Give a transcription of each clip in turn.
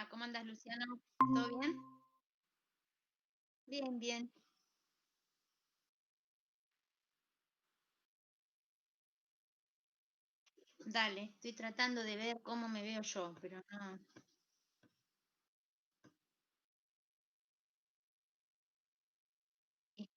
¿Cómo andas, Luciano? ¿Todo bien? Bien, bien. Dale, estoy tratando de ver cómo me veo yo, pero no. y-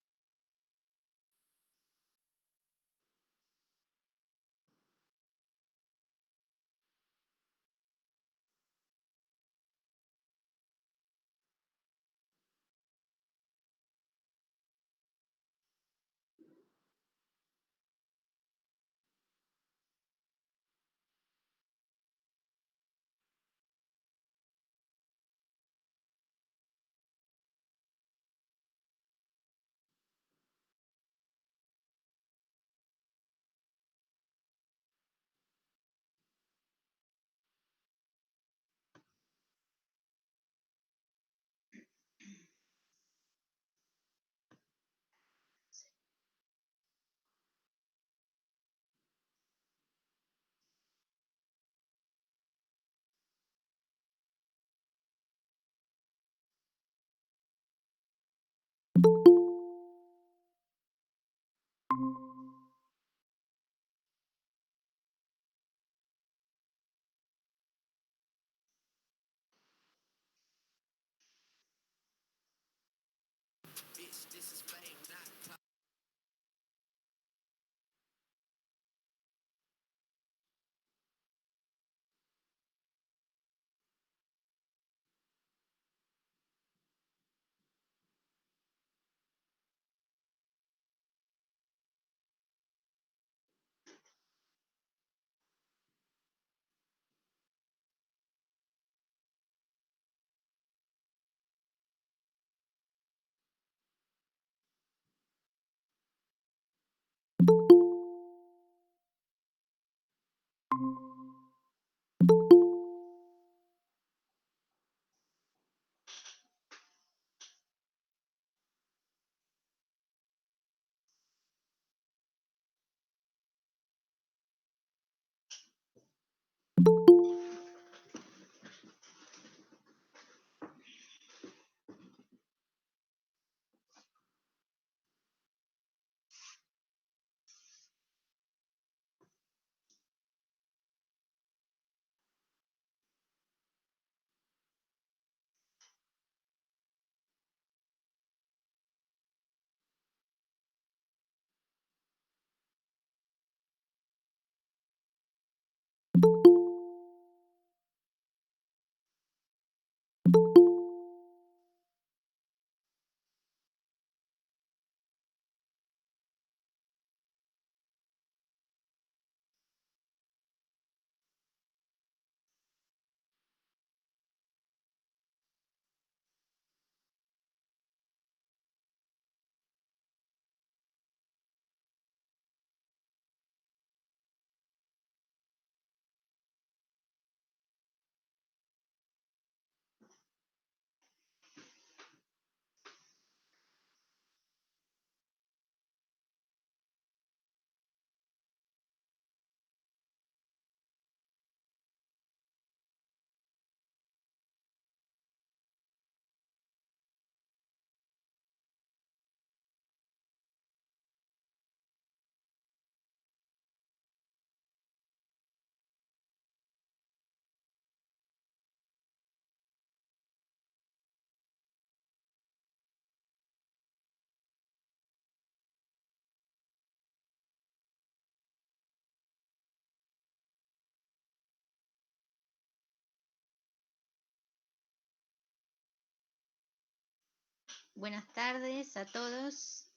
Buenas tardes a todos.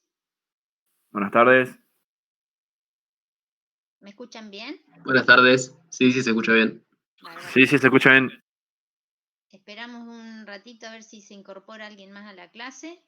Buenas tardes. ¿Me escuchan bien? Buenas tardes. Sí, sí, se escucha bien. Bárbaro. Sí, sí, se escucha bien. Esperamos un ratito a ver si se incorpora alguien más a la clase.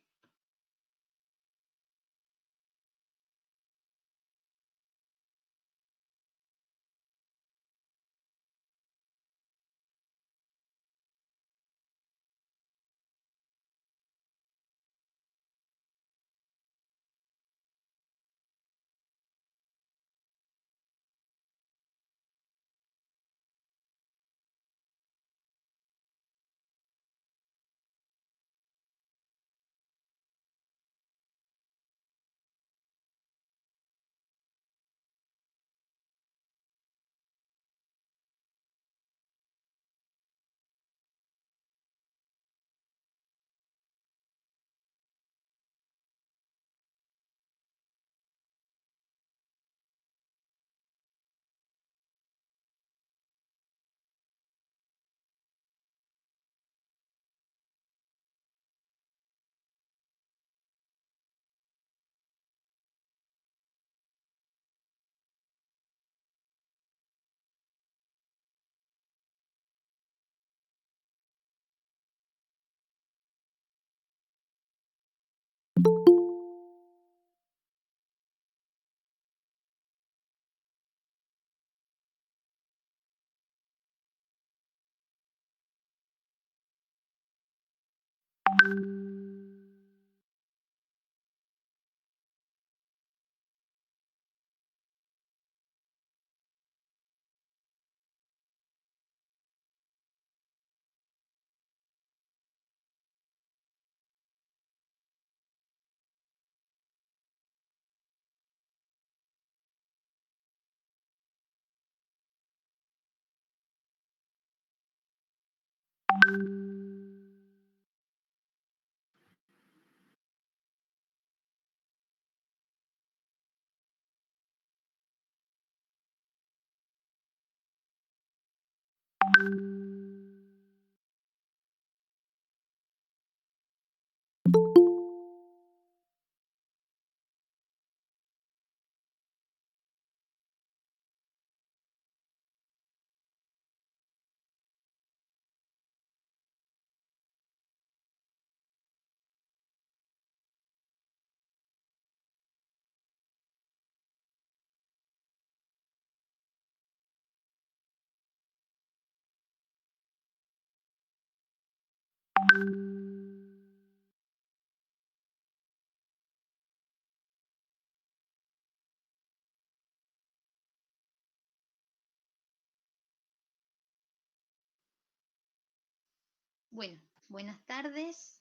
Bueno, buenas tardes.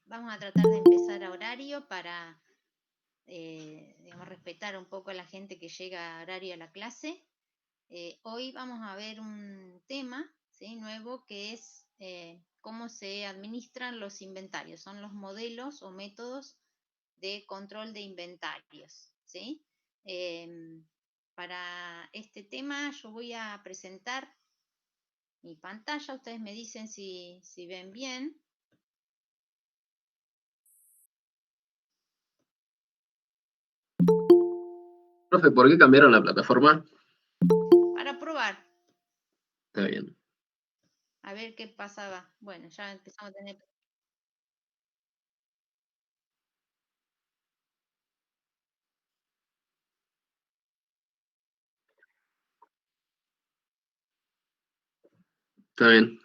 Vamos a tratar de empezar a horario para digamos, respetar un poco a la gente que llega a horario a la clase. Hoy vamos a ver un tema, ¿sí?, nuevo, que es cómo se administran los inventarios. Son los modelos o métodos de control de inventarios, ¿sí? Para este tema yo voy a presentar mi pantalla. Ustedes me dicen si ven bien. Profe, ¿por qué cambiaron la plataforma? Para probar, Está bien. a ver qué pasaba. Bueno, ya empezamos a tener... Está bien.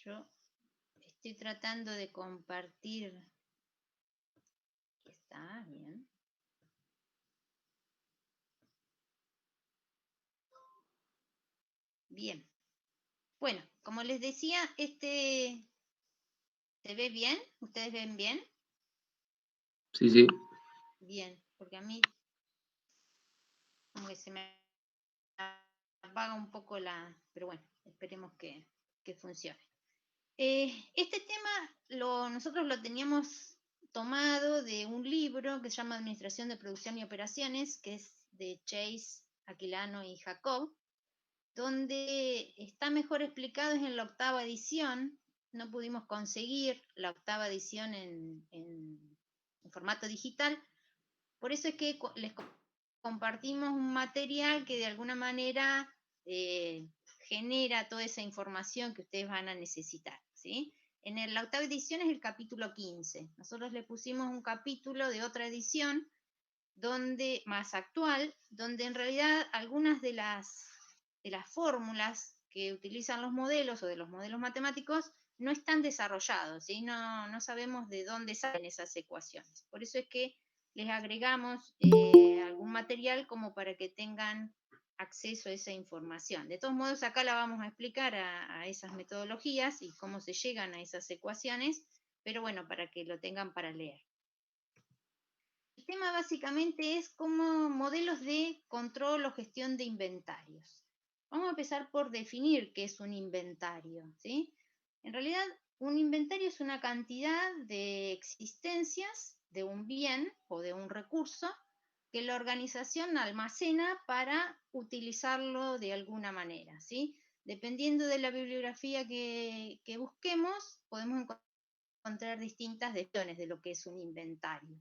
Yo estoy tratando de compartir. Aquí está, bien. Bien. Bueno, como les decía, ¿se ve bien? ¿Ustedes ven bien? Sí, sí. Bien, porque a mí como que se me apaga un poco pero bueno, esperemos que funcione. Este tema nosotros lo teníamos tomado de un libro que se llama Administración de Producción y Operaciones, que es de Chase, Aquilano y Jacob, donde está mejor explicado es en la 8ª edición. No pudimos conseguir la 8ª edición en formato digital, por eso es que les compartimos un material que de alguna manera genera toda esa información que ustedes van a necesitar, ¿sí? La 8ª edición es el capítulo 15. Nosotros le pusimos un capítulo de otra edición más actual, donde en realidad algunas de las fórmulas que utilizan los modelos o de los modelos matemáticos no están desarrollados, ¿sí? No sabemos de dónde salen esas ecuaciones. Por eso es que les agregamos algún material como para que tengan acceso a esa información. De todos modos, acá la vamos a explicar a esas metodologías y cómo se llegan a esas ecuaciones, pero bueno, para que lo tengan para leer. El tema básicamente es como modelos de control o gestión de inventarios. Vamos a empezar por definir qué es un inventario, ¿sí? En realidad, un inventario es una cantidad de existencias de un bien o de un recurso que la organización almacena para utilizarlo de alguna manera, ¿sí? Dependiendo de la bibliografía que busquemos, podemos encontrar distintas definiciones de lo que es un inventario.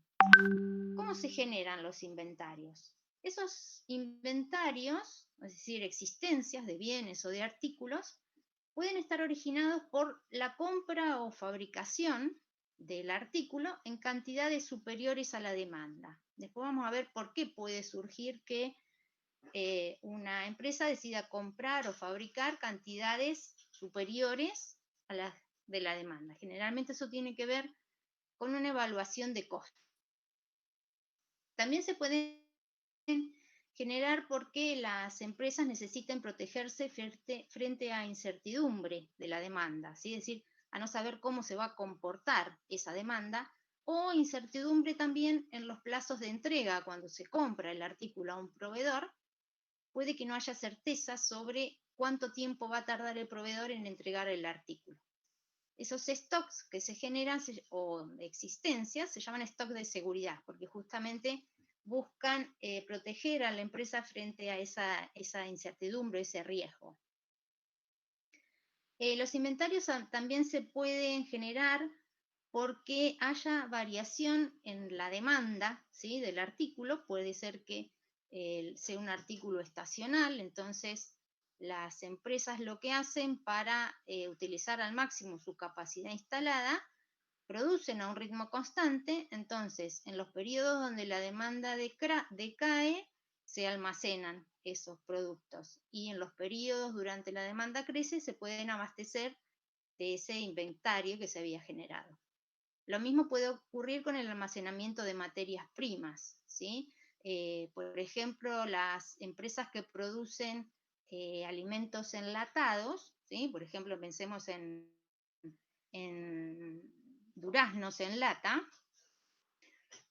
¿Cómo se generan los inventarios? Esos inventarios, es decir, existencias de bienes o de artículos, pueden estar originados por la compra o fabricación del artículo en cantidades superiores a la demanda. Después vamos a ver por qué puede surgir que una empresa decida comprar o fabricar cantidades superiores a las de la demanda. Generalmente eso tiene que ver con una evaluación de costos. También se pueden generar porque las empresas necesitan protegerse frente a incertidumbre de la demanda, ¿sí? Es decir, a no saber cómo se va a comportar esa demanda, o incertidumbre también en los plazos de entrega. Cuando se compra el artículo a un proveedor, puede que no haya certeza sobre cuánto tiempo va a tardar el proveedor en entregar el artículo. Esos stocks que se generan o existencias se llaman stocks de seguridad, porque justamente buscan proteger a la empresa frente a esa incertidumbre, ese riesgo. Los inventarios también se pueden generar porque haya variación en la demanda, ¿sí?, del artículo. Puede ser que sea un artículo estacional, entonces las empresas lo que hacen para utilizar al máximo su capacidad instalada, producen a un ritmo constante. Entonces en los periodos donde la demanda decae, se almacenan esos productos, y en los periodos durante la demanda crece, se pueden abastecer de ese inventario que se había generado. Lo mismo puede ocurrir con el almacenamiento de materias primas, ¿sí? Por ejemplo, las empresas que producen alimentos enlatados, ¿sí? Por ejemplo, pensemos en duraznos en lata.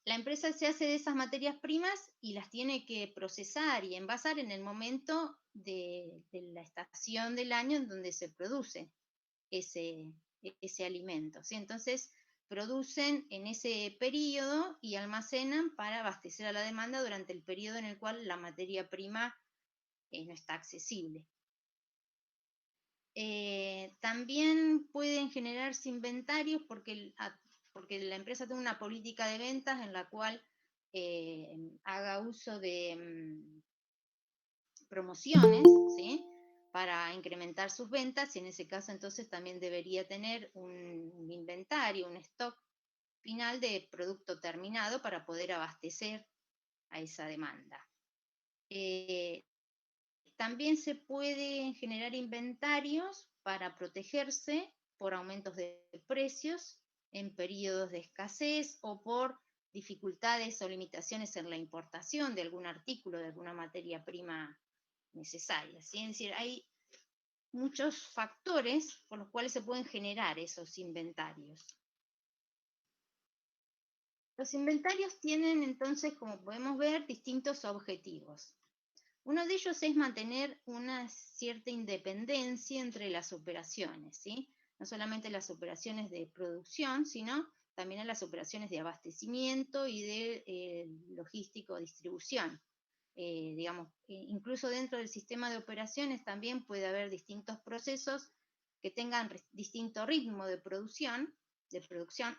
La empresa se hace de esas materias primas y las tiene que procesar y envasar en el momento de la estación del año en donde se produce ese alimento, ¿sí? Entonces producen en ese periodo y almacenan para abastecer a la demanda durante el periodo en el cual la materia prima no está accesible. También pueden generarse inventarios porque la empresa tiene una política de ventas en la cual haga uso de promociones, ¿sí?, para incrementar sus ventas, y en ese caso entonces también debería tener un inventario, un stock final de producto terminado para poder abastecer a esa demanda. También se pueden generar inventarios para protegerse por aumentos de precios en periodos de escasez, o por dificultades o limitaciones en la importación de algún artículo, de alguna materia prima necesaria, ¿sí? Es decir, hay muchos factores por los cuales se pueden generar esos inventarios. Los inventarios tienen entonces, como podemos ver, distintos objetivos. Uno de ellos es mantener una cierta independencia entre las operaciones, ¿sí? No solamente las operaciones de producción, sino también las operaciones de abastecimiento y de logística o distribución. Digamos, incluso dentro del sistema de operaciones también puede haber distintos procesos que tengan distinto ritmo de producción,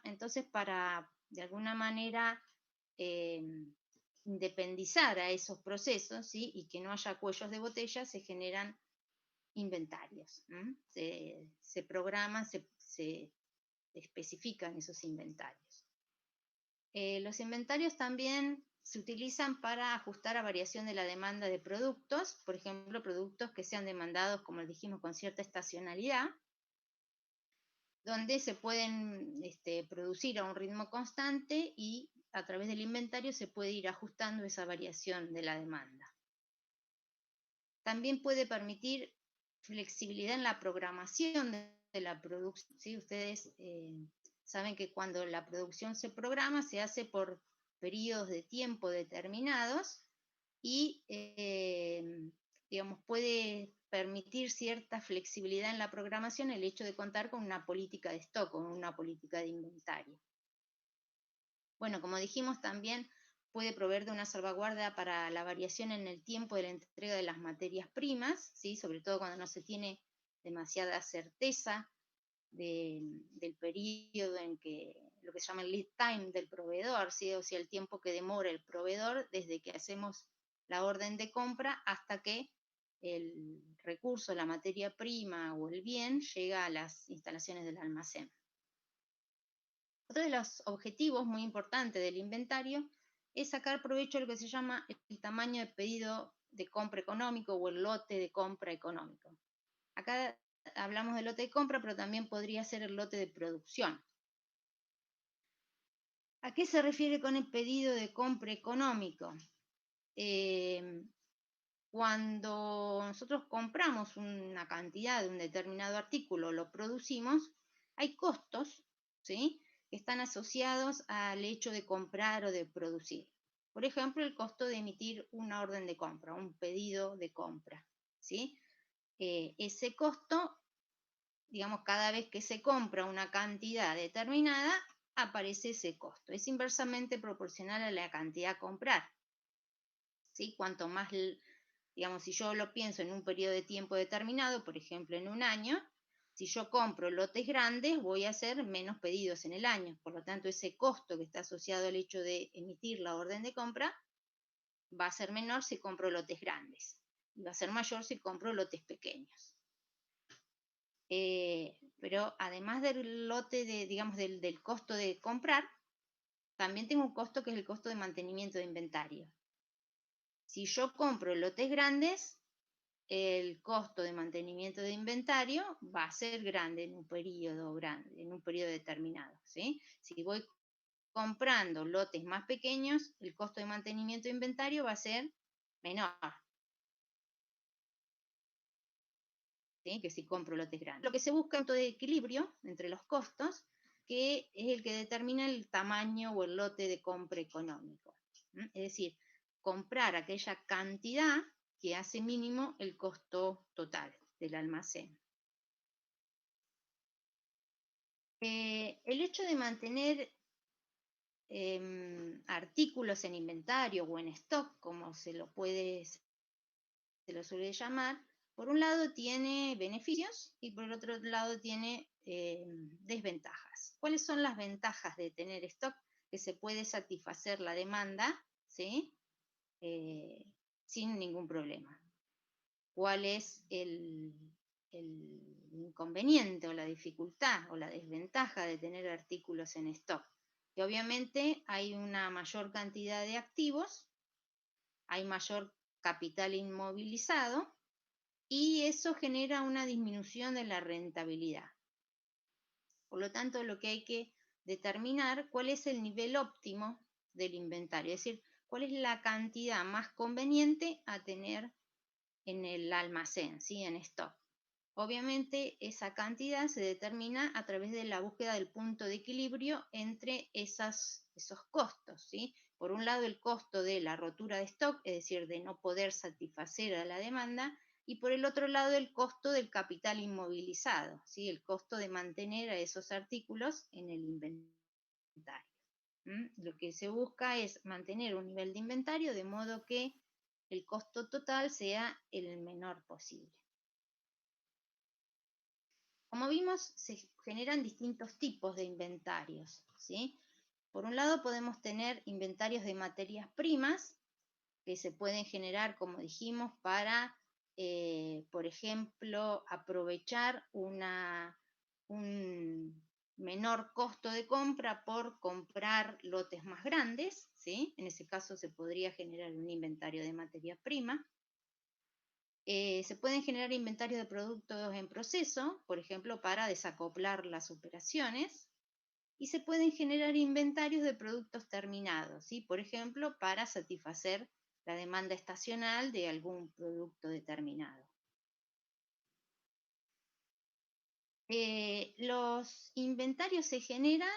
entonces para de alguna manera independizar a esos procesos, ¿sí?, y que no haya cuellos de botella, se generan inventarios, se programan, se especifican esos inventarios. Los inventarios también se utilizan para ajustar a variación de la demanda de productos, por ejemplo, productos que sean demandados, como dijimos, con cierta estacionalidad, donde se pueden producir a un ritmo constante, y a través del inventario se puede ir ajustando esa variación de la demanda. También puede permitir flexibilidad en la programación de la producción, ¿sí? Ustedes saben que cuando la producción se programa, se hace por periodos de tiempo determinados, y digamos, puede permitir cierta flexibilidad en la programación el hecho de contar con una política de stock, con una política de inventario. Bueno, como dijimos, también puede proveer de una salvaguarda para la variación en el tiempo de la entrega de las materias primas, ¿sí?, sobre todo cuando no se tiene demasiada certeza del periodo en que, lo que se llama el lead time del proveedor, ¿sí?, o sea, el tiempo que demora el proveedor desde que hacemos la orden de compra hasta que el recurso, la materia prima o el bien llega a las instalaciones del almacén. Otro de los objetivos muy importantes del inventario es sacar provecho de lo que se llama el tamaño de pedido de compra económico o el lote de compra económico. Acá hablamos del lote de compra, pero también podría ser el lote de producción. ¿A qué se refiere con el pedido de compra económico? Cuando nosotros compramos una cantidad de un determinado artículo, lo producimos, hay costos, ¿sí?, que están asociados al hecho de comprar o de producir. Por ejemplo, el costo de emitir una orden de compra, un pedido de compra, ¿sí? Ese costo, digamos, cada vez que se compra una cantidad determinada, aparece ese costo. Es inversamente proporcional a la cantidad a comprar, ¿sí? Cuanto más, digamos, si yo lo pienso en un periodo de tiempo determinado, por ejemplo, en un año, si yo compro lotes grandes, voy a hacer menos pedidos en el año. Por lo tanto, ese costo que está asociado al hecho de emitir la orden de compra va a ser menor si compro lotes grandes. Y va a ser mayor si compro lotes pequeños. Pero además del lote digamos, del costo de comprar, también tengo un costo que es el costo de mantenimiento de inventario. Si yo compro lotes grandes, el costo de mantenimiento de inventario va a ser grande en un periodo determinado, ¿sí? Si voy comprando lotes más pequeños, el costo de mantenimiento de inventario va a ser menor, ¿sí?, que si compro lotes grandes. Lo que se busca es un punto de equilibrio entre los costos, que es el que determina el tamaño o el lote de compra económico. Es decir, comprar aquella cantidad que hace mínimo el costo total del almacén. El hecho de mantener artículos en inventario o en stock, como se lo suele llamar, por un lado tiene beneficios y por el otro lado tiene desventajas. ¿Cuáles son las ventajas de tener stock? Que se puede satisfacer la demanda, ¿sí?, sin ningún problema. ¿Cuál es el inconveniente o la dificultad o la desventaja de tener artículos en stock? Que obviamente hay una mayor cantidad de activos, hay mayor capital inmovilizado y eso genera una disminución de la rentabilidad. Por lo tanto, lo que hay que determinar cuál es el nivel óptimo del inventario, es decir, cuál es la cantidad más conveniente a tener en el almacén, ¿sí?, en stock. Obviamente esa cantidad se determina a través de la búsqueda del punto de equilibrio entre esos costos, ¿sí? Por un lado el costo de la rotura de stock, es decir, de no poder satisfacer a la demanda, y por el otro lado el costo del capital inmovilizado, ¿sí?, el costo de mantener a esos artículos en el inventario. Lo que se busca es mantener un nivel de inventario de modo que el costo total sea el menor posible. Como vimos, se generan distintos tipos de inventarios, ¿sí? Por un lado podemos tener inventarios de materias primas que se pueden generar, como dijimos, para, por ejemplo, aprovechar un menor costo de compra por comprar lotes más grandes, ¿sí? En ese caso se podría generar un inventario de materias primas. Se pueden generar inventarios de productos en proceso, por ejemplo, para desacoplar las operaciones, y se pueden generar inventarios de productos terminados, ¿sí?, por ejemplo, para satisfacer la demanda estacional de algún producto determinado. Los inventarios se generan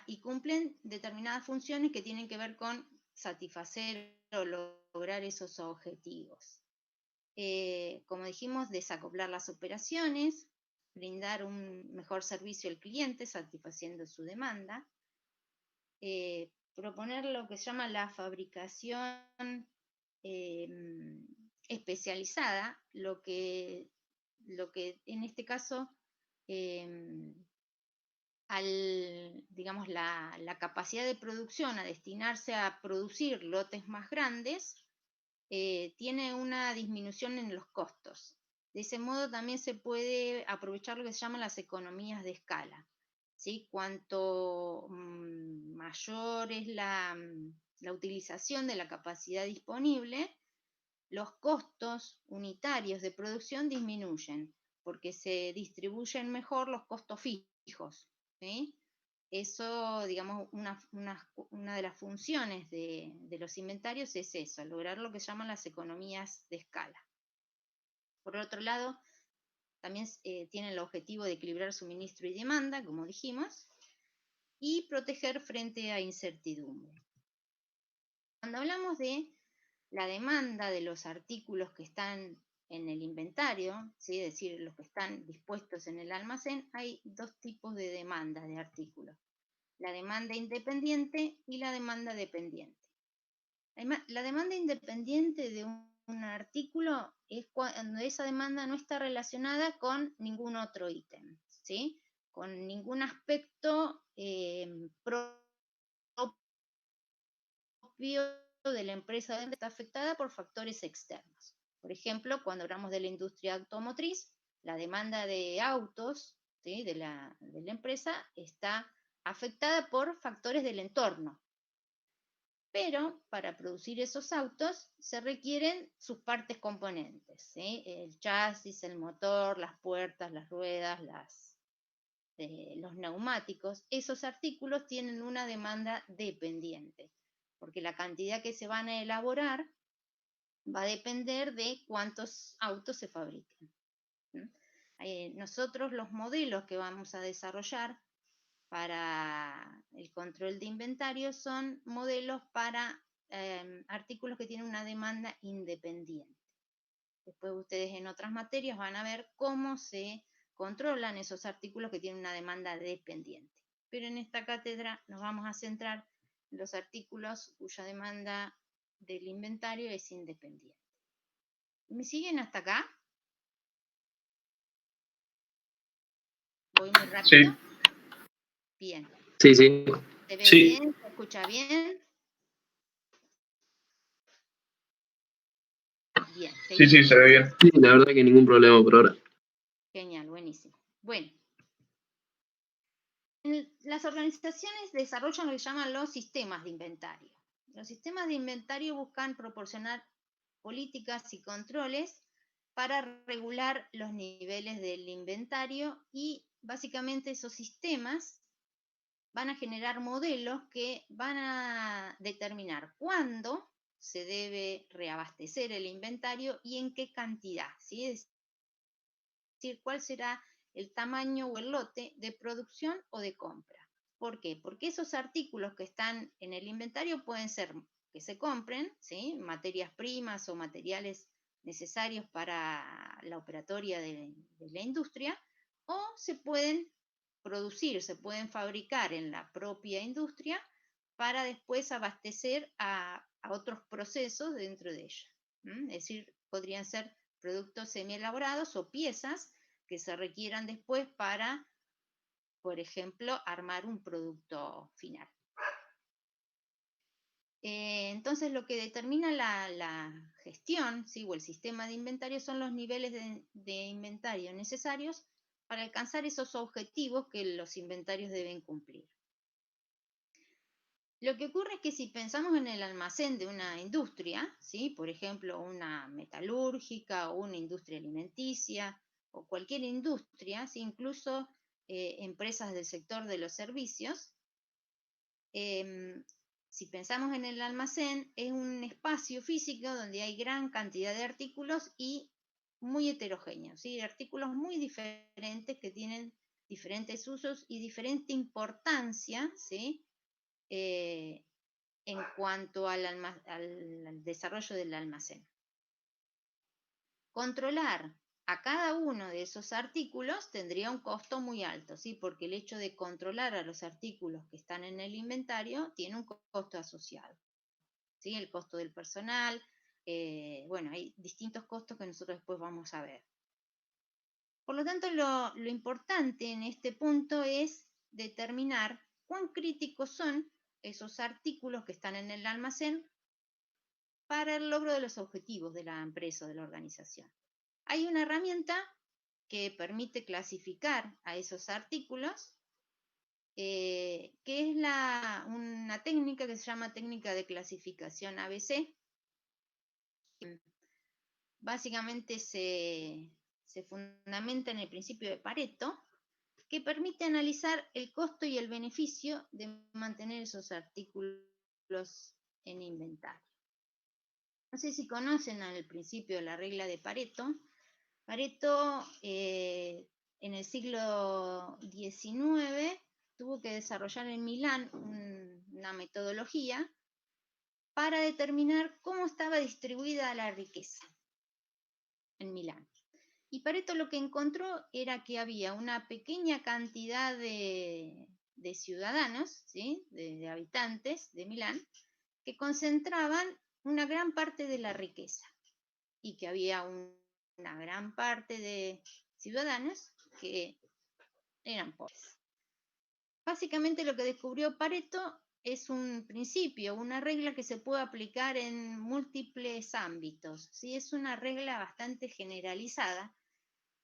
y cumplen determinadas funciones que tienen que ver con satisfacer o lograr esos objetivos. Como dijimos, desacoplar las operaciones, brindar un mejor servicio al cliente satisfaciendo su demanda, proponer lo que se llama la fabricación especializada, lo que en este caso, digamos, la capacidad de producción a destinarse a producir lotes más grandes, tiene una disminución en los costos. De ese modo también se puede aprovechar lo que se llaman las economías de escala, ¿sí? Cuanto mayor es la utilización de la capacidad disponible, los costos unitarios de producción disminuyen, porque se distribuyen mejor los costos fijos, ¿sí? Eso, digamos, una de las funciones de los inventarios es eso, lograr lo que llaman las economías de escala. Por otro lado, también tienen el objetivo de equilibrar suministro y demanda, como dijimos, y proteger frente a incertidumbre. Cuando hablamos de la demanda de los artículos que están en el inventario, ¿sí? Es decir, los que están dispuestos en el almacén, hay dos tipos de demanda de artículos: la demanda independiente y la demanda dependiente. La demanda independiente de un artículo es cuando esa demanda no está relacionada con ningún otro ítem, ¿sí? Con ningún aspecto propio de la empresa está afectada por factores externos. Por ejemplo, cuando hablamos de la industria automotriz, la demanda de autos, ¿sí? de la empresa está afectada por factores del entorno. Pero para producir esos autos se requieren sus partes componentes, ¿sí? El chasis, el motor, las puertas, las ruedas, los neumáticos. Esos artículos tienen una demanda dependiente, porque la cantidad que se van a elaborar va a depender de cuántos autos se fabriquen. Nosotros los modelos que vamos a desarrollar para el control de inventario son modelos para artículos que tienen una demanda independiente. Después ustedes en otras materias van a ver cómo se controlan esos artículos que tienen una demanda dependiente. Pero en esta cátedra nos vamos a centrar en los artículos cuya demanda del inventario es independiente. ¿Me siguen hasta acá? ¿Voy muy rápido? Sí. Bien. Sí, sí. ¿Se ve Sí. bien? ¿Se escucha bien? Bien. Sí, sí, se ve bien. Sí, la verdad que ningún problema por ahora. Genial, buenísimo. Bueno, las organizaciones desarrollan lo que llaman los sistemas de inventario. Los sistemas de inventario buscan proporcionar políticas y controles para regular los niveles del inventario y básicamente esos sistemas van a generar modelos que van a determinar cuándo se debe reabastecer el inventario y en qué cantidad, ¿sí? Es decir, cuál será el tamaño o el lote de producción o de compra. ¿Por qué? Porque esos artículos que están en el inventario pueden ser que se compren, ¿sí? Materias primas o materiales necesarios para la operatoria de la industria, o se pueden producir, se pueden fabricar en la propia industria para después abastecer a otros procesos dentro de ella. Es decir, podrían ser productos semielaborados o piezas que se requieran después para, por ejemplo, armar un producto final. Entonces, lo que determina la gestión, ¿sí? o el sistema de inventario son los niveles de inventario necesarios para alcanzar esos objetivos que los inventarios deben cumplir. Lo que ocurre es que si pensamos en el almacén de una industria, ¿sí? por ejemplo, una metalúrgica o una industria alimenticia o cualquier industria, ¿sí? incluso empresas del sector de los servicios, si pensamos en el almacén, es un espacio físico donde hay gran cantidad de artículos y muy heterogéneos, ¿sí? Artículos muy diferentes que tienen diferentes usos y diferente importancia, ¿sí? En cuanto al desarrollo del almacén. Controlar a cada uno de esos artículos tendría un costo muy alto, ¿sí? Porque el hecho de controlar a los artículos que están en el inventario tiene un costo asociado, ¿sí? El costo del personal, bueno, hay distintos costos que nosotros después vamos a ver. Por lo tanto, lo importante en este punto es determinar cuán críticos son esos artículos que están en el almacén para el logro de los objetivos de la empresa o de la organización. Hay una herramienta que permite clasificar a esos artículos, que es una técnica que se llama técnica de clasificación ABC. básicamente se fundamenta en el principio de Pareto, que permite analizar el costo y el beneficio de mantener esos artículos en inventario. No sé si conocen al principio la regla de Pareto. Pareto en el siglo XIX tuvo que desarrollar en Milán una metodología para determinar cómo estaba distribuida la riqueza en Milán. Y Pareto lo que encontró era que había una pequeña cantidad de ciudadanos, ¿sí? de habitantes de Milán, que concentraban una gran parte de la riqueza y que había una gran parte de ciudadanos que eran pobres. Básicamente lo que descubrió Pareto es un principio, una regla que se puede aplicar en múltiples ámbitos, ¿sí? Es una regla bastante generalizada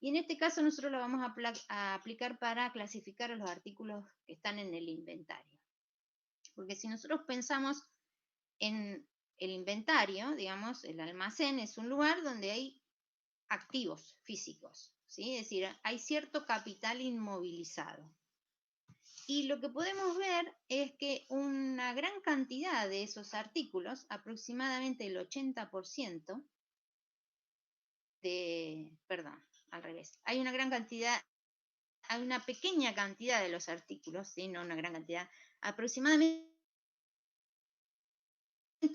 y en este caso nosotros la vamos a aplicar para clasificar los artículos que están en el inventario. Porque si nosotros pensamos en el inventario, digamos, el almacén es un lugar donde hay activos físicos, ¿sí? Es decir, hay cierto capital inmovilizado. Y lo que podemos ver es que una gran cantidad de esos artículos, aproximadamente el 80% hay una gran cantidad, hay una pequeña cantidad de los artículos, ¿sí? No una gran cantidad, aproximadamente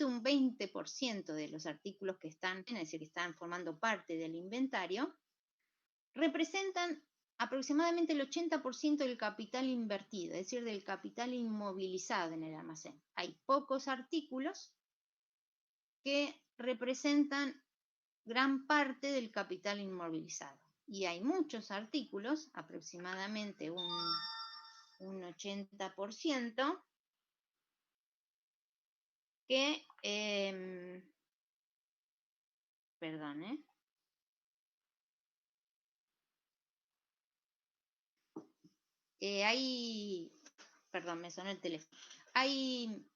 un 20% de los artículos que están, es decir, que están formando parte del inventario, representan aproximadamente el 80% del capital invertido, es decir, del capital inmovilizado en el almacén. Hay pocos artículos que representan gran parte del capital inmovilizado. Y hay muchos artículos, aproximadamente un 80%, que, me sonó el teléfono. Hay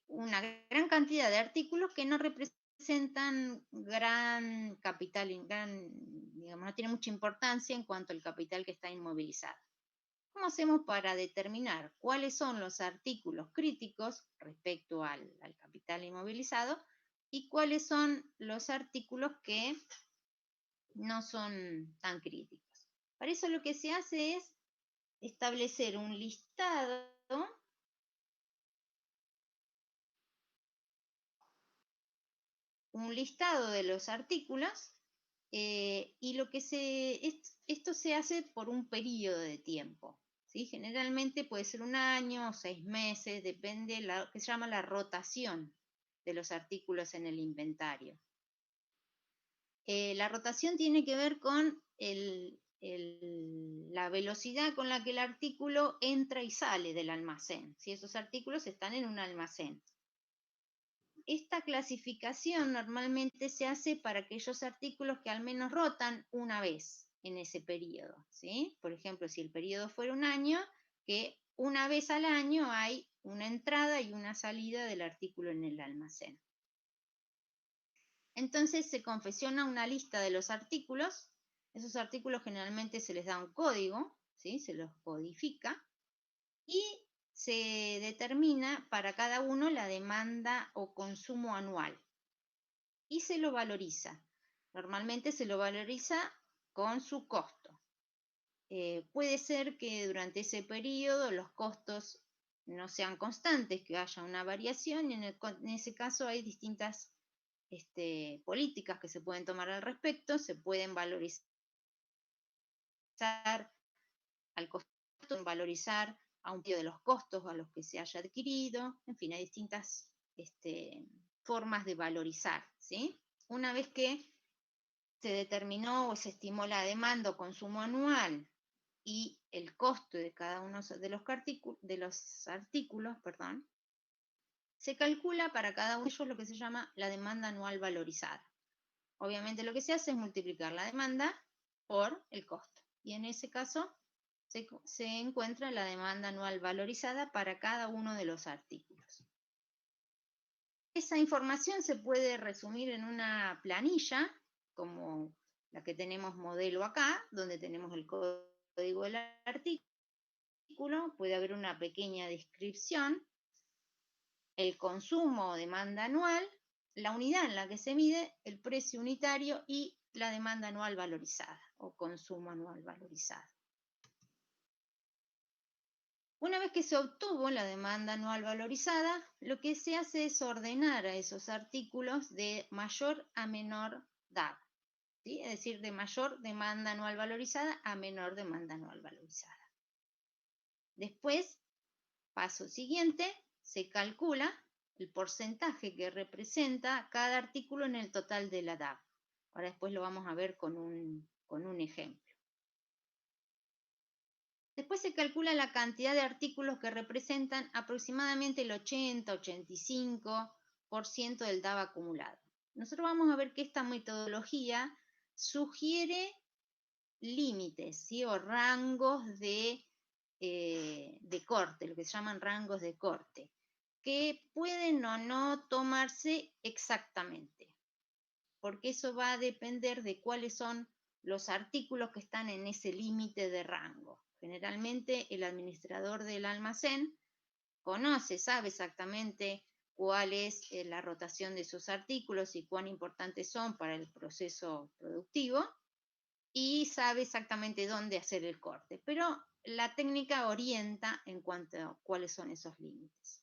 una gran cantidad de artículos que no representan gran capital, digamos, no tiene mucha importancia en cuanto al capital que está inmovilizado. ¿Cómo hacemos para determinar cuáles son los artículos críticos respecto al capital inmovilizado y cuáles son los artículos que no son tan críticos? Para eso lo que se hace es establecer un listado de los artículos y esto se hace por un periodo de tiempo, ¿sí? Generalmente puede ser 1 año o 6 meses, depende de lo que se llama la rotación de los artículos en el inventario. La rotación tiene que ver con la velocidad con la que el artículo entra y sale del almacén, si esos artículos están en un almacén. Esta clasificación normalmente se hace para aquellos artículos que al menos rotan una vez en ese periodo, ¿sí? Por ejemplo, si el periodo fuera 1 año, que una vez al año hay una entrada y una salida del artículo en el almacén. Entonces se confecciona una lista de los artículos. Esos artículos generalmente se les da un código, ¿sí? Se los codifica y se determina para cada uno la demanda o consumo anual y se lo valoriza. Normalmente se lo valoriza con su costo. Puede ser que durante ese periodo los costos no sean constantes, que haya una variación y en ese caso hay distintas políticas que se pueden tomar al respecto. Se pueden valorizar al costo, valorizar a un precio de los costos a los que se haya adquirido, en fin, hay distintas formas de valorizar, ¿sí? Una vez que se determinó o se estimó la demanda o consumo anual y el costo de cada uno de los artículos, se calcula para cada uno de ellos lo que se llama la demanda anual valorizada. Obviamente lo que se hace es multiplicar la demanda por el costo. Y en ese caso se encuentra la demanda anual valorizada para cada uno de los artículos. Esa información se puede resumir en una planilla, como la que tenemos modelo acá, donde tenemos el código del artículo, puede haber una pequeña descripción, el consumo o demanda anual, la unidad en la que se mide, el precio unitario y la demanda anual valorizada o consumo anual valorizado. Una vez que se obtuvo la demanda anual valorizada, lo que se hace es ordenar a esos artículos de mayor a menor DAV, ¿sí? Es decir, de mayor demanda anual valorizada a menor demanda anual valorizada. Después, paso siguiente, se calcula el porcentaje que representa cada artículo en el total de la DAV. Ahora después lo vamos a ver con un ejemplo. Después se calcula la cantidad de artículos que representan aproximadamente el 80-85% del DAV acumulado. Nosotros vamos a ver que esta metodología sugiere límites, ¿sí? O rangos de corte, lo que se llaman rangos de corte, que pueden o no tomarse exactamente, porque eso va a depender de cuáles son los artículos que están en ese límite de rango. Generalmente el administrador del almacén sabe exactamente cuál es la rotación de esos artículos y cuán importantes son para el proceso productivo y sabe exactamente dónde hacer el corte, pero la técnica orienta en cuanto a cuáles son esos límites.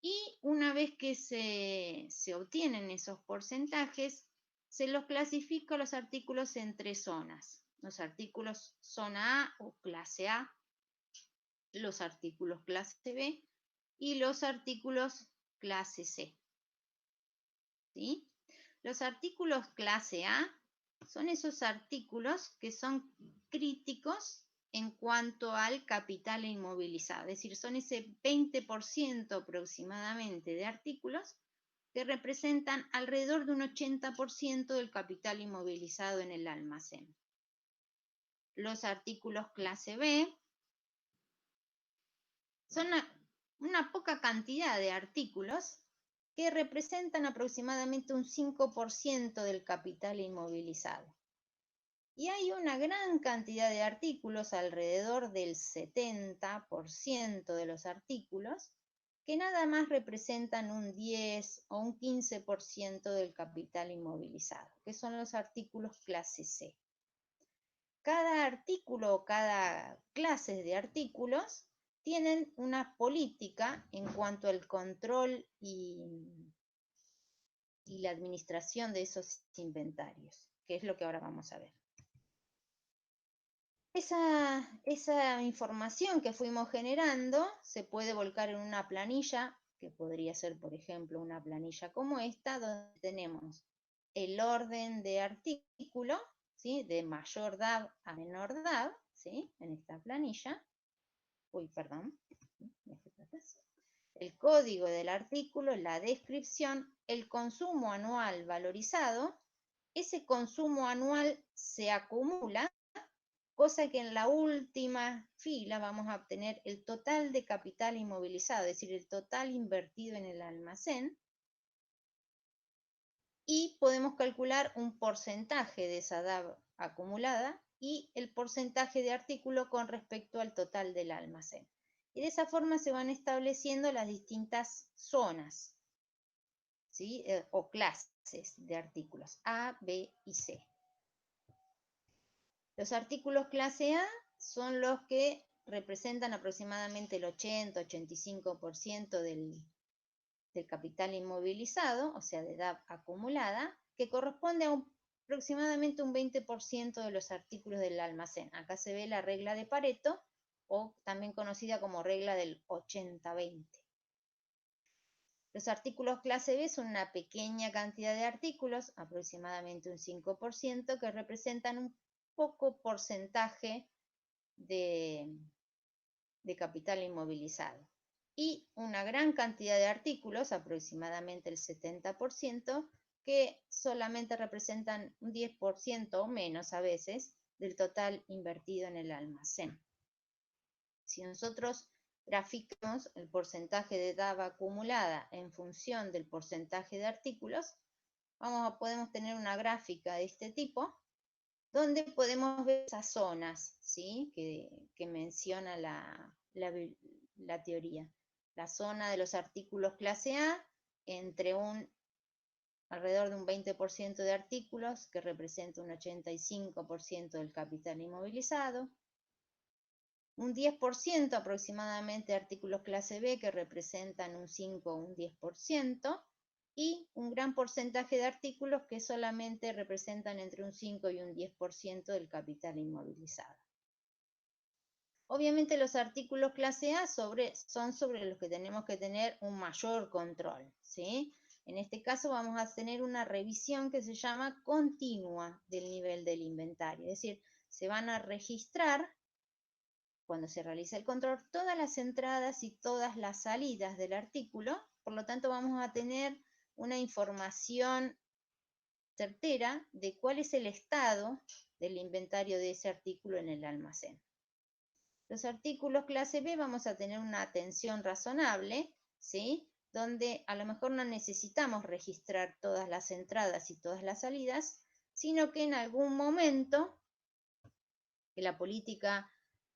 Y una vez que se obtienen esos porcentajes, se los clasifica los artículos en 3 zonas. Los artículos zona A o clase A, los artículos clase B y los artículos clase C. ¿Sí? Los artículos clase A son esos artículos que son críticos en cuanto al capital inmovilizado, es decir, son ese 20% aproximadamente de artículos que representan alrededor de un 80% del capital inmovilizado en el almacén. Los artículos clase B son una poca cantidad de artículos que representan aproximadamente un 5% del capital inmovilizado. Y hay una gran cantidad de artículos, alrededor del 70% de los artículos, que nada más representan un 10 o un 15% del capital inmovilizado, que son los artículos clase C. Cada artículo o cada clase de artículos tienen una política en cuanto al control y la administración de esos inventarios, que es lo que ahora vamos a ver. Esa información que fuimos generando se puede volcar en una planilla, que podría ser, por ejemplo, una planilla como esta, donde tenemos el orden de artículo, ¿sí? De mayor DAV a menor DAV, ¿sí? En esta planilla. El código del artículo, la descripción, el consumo anual valorizado. Ese consumo anual se acumula, cosa que en la última fila vamos a obtener el total de capital inmovilizado, es decir, el total invertido en el almacén, y podemos calcular un porcentaje de esa DAV acumulada y el porcentaje de artículo con respecto al total del almacén. Y de esa forma se van estableciendo las distintas zonas, ¿sí? O clases de artículos, A, B y C. Los artículos clase A son los que representan aproximadamente el 80-85% del capital inmovilizado, o sea, de DAV acumulada, que corresponde a aproximadamente un 20% de los artículos del almacén. Acá se ve la regla de Pareto, o también conocida como regla del 80-20. Los artículos clase B son una pequeña cantidad de artículos, aproximadamente un 5%, que representan un poco porcentaje de capital inmovilizado. Y una gran cantidad de artículos, aproximadamente el 70%, que solamente representan un 10% o menos a veces del total invertido en el almacén. Si nosotros graficamos el porcentaje de DAVA acumulada en función del porcentaje de artículos, podemos tener una gráfica de este tipo, donde podemos ver esas zonas, ¿sí? que menciona la teoría. La zona de los artículos clase A, entre alrededor de un 20% de artículos, que representa un 85% del capital inmovilizado. Un 10% aproximadamente de artículos clase B, que representan un 5 o un 10%. Y un gran porcentaje de artículos que solamente representan entre un 5 y un 10% del capital inmovilizado. Obviamente los artículos clase A son sobre los que tenemos que tener un mayor control, ¿sí? En este caso vamos a tener una revisión que se llama continua del nivel del inventario, es decir, se van a registrar, cuando se realiza el control, todas las entradas y todas las salidas del artículo, por lo tanto vamos a tener una información certera de cuál es el estado del inventario de ese artículo en el almacén. Los artículos clase B vamos a tener una atención razonable, ¿sí? Donde a lo mejor no necesitamos registrar todas las entradas y todas las salidas, sino que en algún momento que la política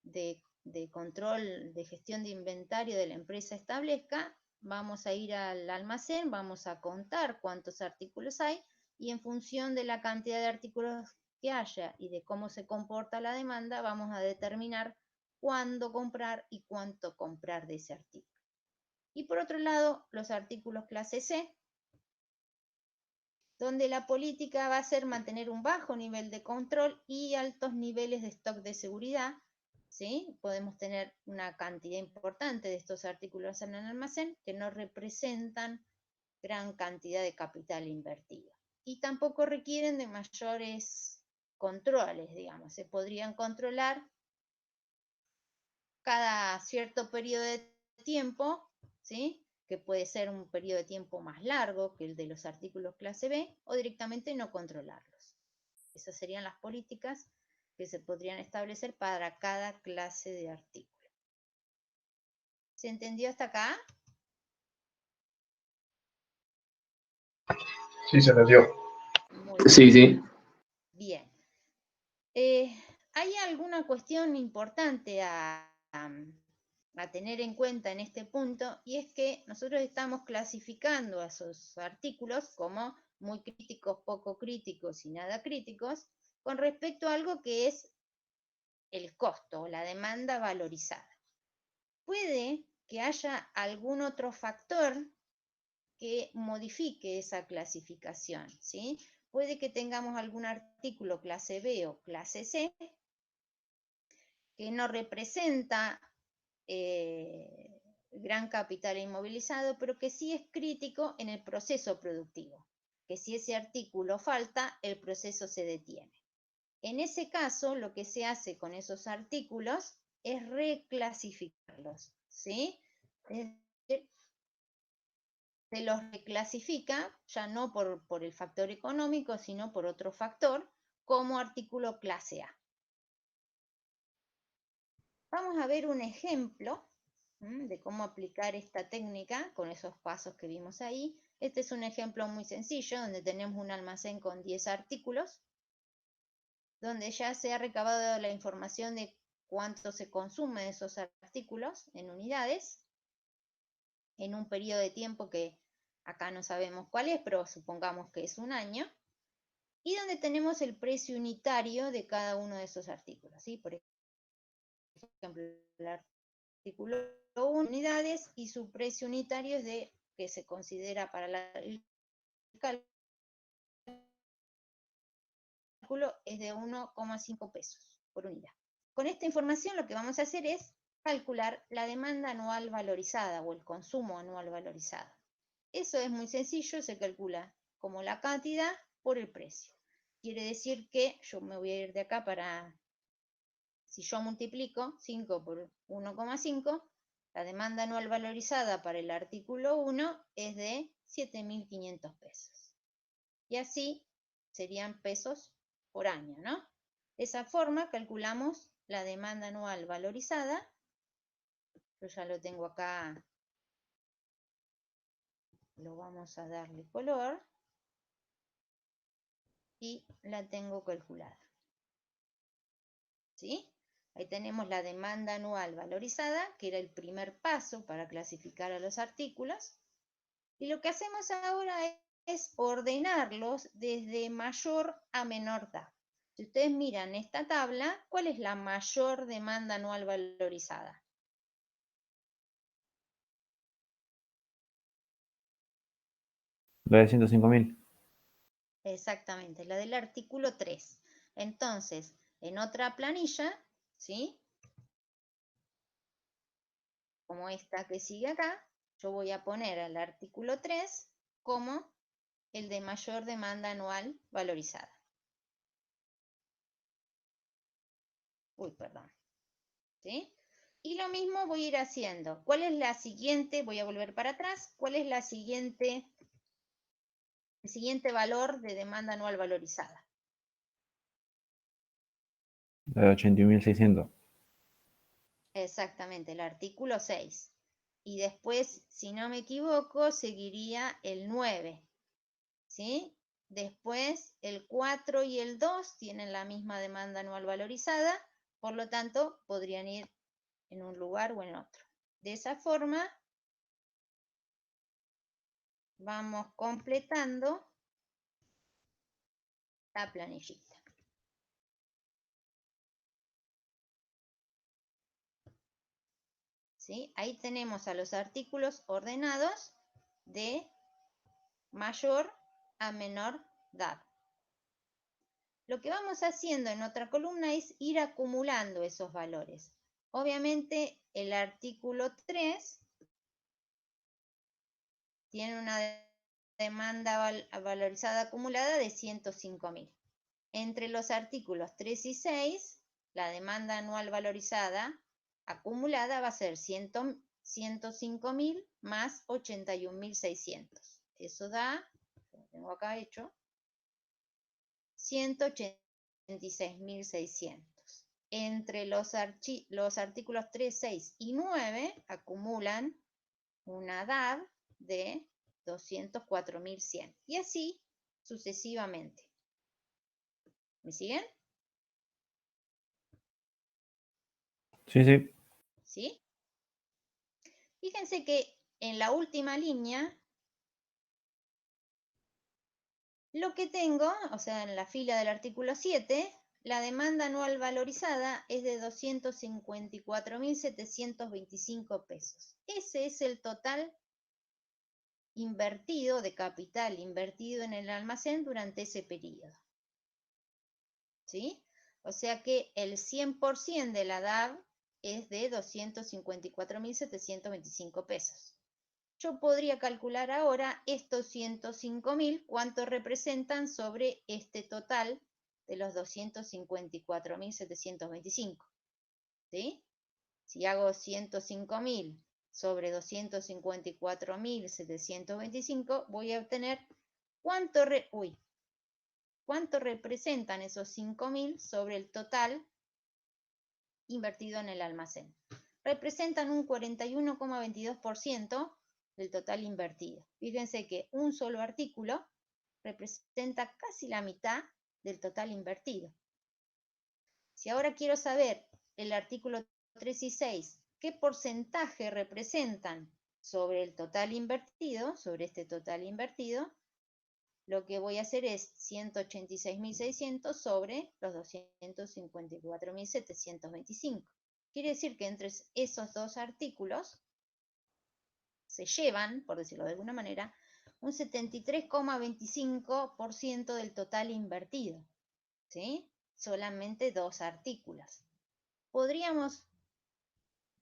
de control, de gestión de inventario de la empresa establezca, vamos a ir al almacén, vamos a contar cuántos artículos hay, y en función de la cantidad de artículos que haya y de cómo se comporta la demanda, vamos a determinar cuándo comprar y cuánto comprar de ese artículo. Y por otro lado, los artículos clase C, donde la política va a ser mantener un bajo nivel de control y altos niveles de stock de seguridad, ¿sí? Podemos tener una cantidad importante de estos artículos en el almacén que no representan gran cantidad de capital invertido. Y tampoco requieren de mayores controles, digamos. Se podrían controlar cada cierto periodo de tiempo, ¿sí? Que puede ser un periodo de tiempo más largo que el de los artículos clase B, o directamente no controlarlos. Esas serían las políticas que se podrían establecer para cada clase de artículo. ¿Se entendió hasta acá? Sí, se entendió. Sí. Bien. ¿Hay alguna cuestión importante a tener en cuenta en este punto? Y es que nosotros estamos clasificando a esos artículos como muy críticos, poco críticos y nada críticos, con respecto a algo que es el costo, la demanda valorizada. Puede que haya algún otro factor que modifique esa clasificación, ¿sí? Puede que tengamos algún artículo clase B o clase C que no representa gran capital inmovilizado, pero que sí es crítico en el proceso productivo, que si ese artículo falta, el proceso se detiene. En ese caso, lo que se hace con esos artículos es reclasificarlos, ¿sí? Es decir, se los reclasifica, ya no por el factor económico, sino por otro factor, como artículo clase A. Vamos a ver un ejemplo de cómo aplicar esta técnica con esos pasos que vimos ahí. Este es un ejemplo muy sencillo, donde tenemos un almacén con 10 artículos, donde ya se ha recabado la información de cuánto se consume de esos artículos en unidades, en un periodo de tiempo que acá no sabemos cuál es, pero supongamos que es un año, y donde tenemos el precio unitario de cada uno de esos artículos, ¿sí? Por ejemplo, el artículo 1 unidades y su precio unitario es de, que se considera para el cálculo, es de 1,5 pesos por unidad. Con esta información lo que vamos a hacer es calcular la demanda anual valorizada o el consumo anual valorizado. Eso es muy sencillo, se calcula como la cantidad por el precio. Quiere decir que yo me voy a ir de acá para, si yo multiplico 5 por 1,5, la demanda anual valorizada para el artículo 1 es de 7.500 pesos. Y así serían pesos por año, ¿no? De esa forma calculamos la demanda anual valorizada, Yo ya lo tengo acá. Lo vamos a darle color. Y la tengo calculada. ¿Sí? Ahí tenemos la demanda anual valorizada, que era el primer paso para clasificar a los artículos. Y lo que hacemos ahora es ordenarlos desde mayor a menor DAB. Si ustedes miran esta tabla, ¿cuál es la mayor demanda anual valorizada? La de 105.000. Exactamente, la del artículo 3. Entonces, en otra planilla, ¿sí? Como esta que sigue acá, yo voy a poner al artículo 3 como el de mayor demanda anual valorizada. Uy, perdón. ¿Sí? Y lo mismo voy a ir haciendo. ¿Cuál es la siguiente? Voy a volver para atrás. ¿Cuál es el siguiente valor de demanda anual valorizada? La de 81.600. Exactamente, el artículo 6. Y después, si no me equivoco, seguiría el 9. ¿Sí? Después, el 4 y el 2 tienen la misma demanda anual valorizada, por lo tanto, podrían ir en un lugar o en otro. De esa forma, vamos completando la planillita. ¿Sí? Ahí tenemos a los artículos ordenados de mayor a menor DAB. Lo que vamos haciendo en otra columna es ir acumulando esos valores. Obviamente el artículo 3 tiene una demanda valorizada acumulada de 105.000. Entre los artículos 3 y 6, la demanda anual valorizada acumulada va a ser 105.000 más 81.600. Eso da, lo tengo acá hecho, 186.600. Entre los artículos 3, 6 y 9 acumulan una DAB de 204.100. Y así sucesivamente. ¿Me siguen? Sí, sí. ¿Sí? Fíjense que en la última línea, lo que tengo, o sea, en la fila del artículo 7, la demanda anual valorizada es de 254.725 pesos. Ese es el total invertido, de capital invertido en el almacén durante ese periodo. ¿Sí? O sea que el 100% de la DAB es de 254.725 pesos. Yo podría calcular ahora estos 105.000, cuánto representan sobre este total de los 254.725. ¿Sí? Si hago 105.000 sobre 254.725, voy a obtener cuánto representan esos 5.000 sobre el total invertido en el almacén. Representan un 41,22% del total invertido. Fíjense que un solo artículo representa casi la mitad del total invertido. Si ahora quiero saber el artículo 3 y 6, ¿qué porcentaje representan sobre el total invertido, sobre este total invertido? Lo que voy a hacer es 186.600 sobre los 254.725. Quiere decir que entre esos dos artículos se llevan, por decirlo de alguna manera, un 73,25% del total invertido. ¿Sí? Solamente dos artículos. Podríamos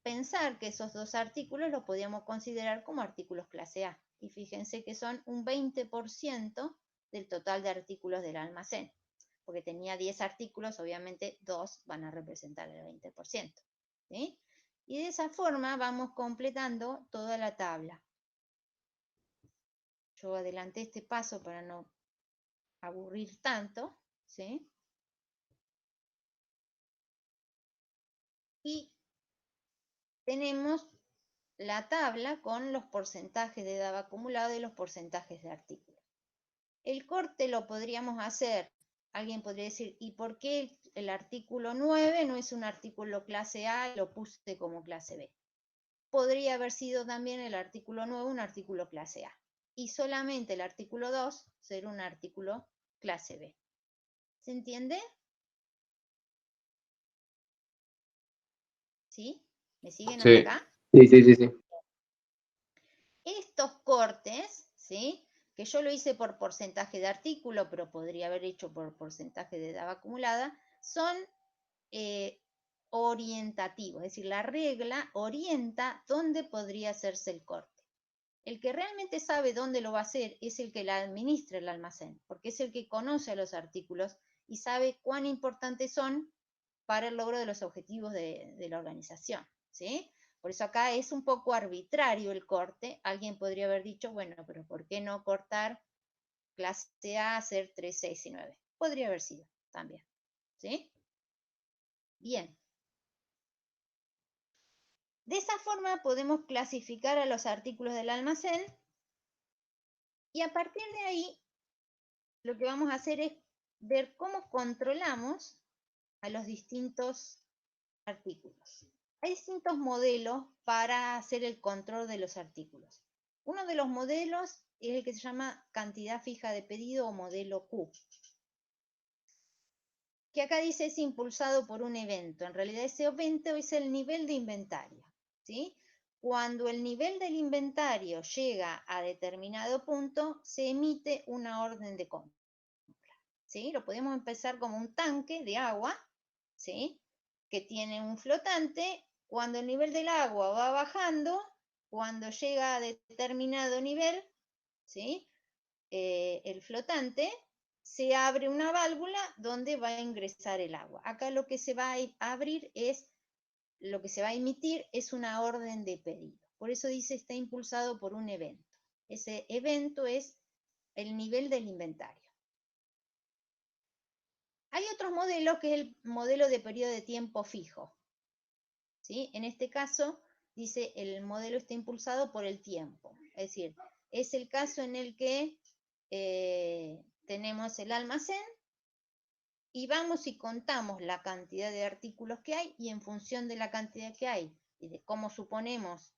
pensar que esos dos artículos los podríamos considerar como artículos clase A. Y fíjense que son un 20% del total de artículos del almacén. Porque tenía 10 artículos, obviamente 2 van a representar el 20%. ¿Sí? Y de esa forma vamos completando toda la tabla. Yo adelanté este paso para no aburrir tanto. ¿Sí? Y tenemos la tabla con los porcentajes de DAB acumulado y los porcentajes de artículos. El corte lo podríamos hacer, alguien podría decir, ¿y por qué el artículo 9 no es un artículo clase A y lo puse como clase B? Podría haber sido también el artículo 9 un artículo clase A. Y solamente el artículo 2 ser un artículo clase B. ¿Se entiende? ¿Sí? ¿Me siguen hasta Sí, acá? sí. Estos cortes, ¿sí? Que yo lo hice por porcentaje de artículo, pero podría haber hecho por porcentaje de DAB acumulada, son orientativos, es decir, la regla orienta dónde podría hacerse el corte. El que realmente sabe dónde lo va a hacer es el que la administra el almacén, porque es el que conoce a los artículos y sabe cuán importantes son para el logro de los objetivos de la organización, ¿sí? Por eso acá es un poco arbitrario el corte. Alguien podría haber dicho, bueno, pero ¿por qué no cortar clase A, hacer 3, 6 y 9? Podría haber sido también, ¿sí? Bien. De esa forma podemos clasificar a los artículos del almacén y a partir de ahí lo que vamos a hacer es ver cómo controlamos a los distintos artículos. Hay distintos modelos para hacer el control de los artículos. Uno de los modelos es el que se llama cantidad fija de pedido o modelo Q, que acá dice es impulsado por un evento. En realidad ese evento es el nivel de inventario, ¿sí? Cuando el nivel del inventario llega a determinado punto, se emite una orden de compra, ¿sí? Lo podemos empezar como un tanque de agua, ¿sí? Que tiene un flotante. Cuando el nivel del agua va bajando, cuando llega a determinado nivel, ¿sí? El flotante, se abre una válvula donde va a ingresar el agua. Acá lo que se va a abrir es, lo que se va a emitir es una orden de pedido. Por eso dice está impulsado por un evento. Ese evento es el nivel del inventario. Hay otros modelos que es el modelo de periodo de tiempo fijo, ¿sí? En este caso dice el modelo está impulsado por el tiempo. Es decir, es el caso en el que tenemos el almacén y vamos y contamos la cantidad de artículos que hay y en función de la cantidad que hay y de cómo suponemos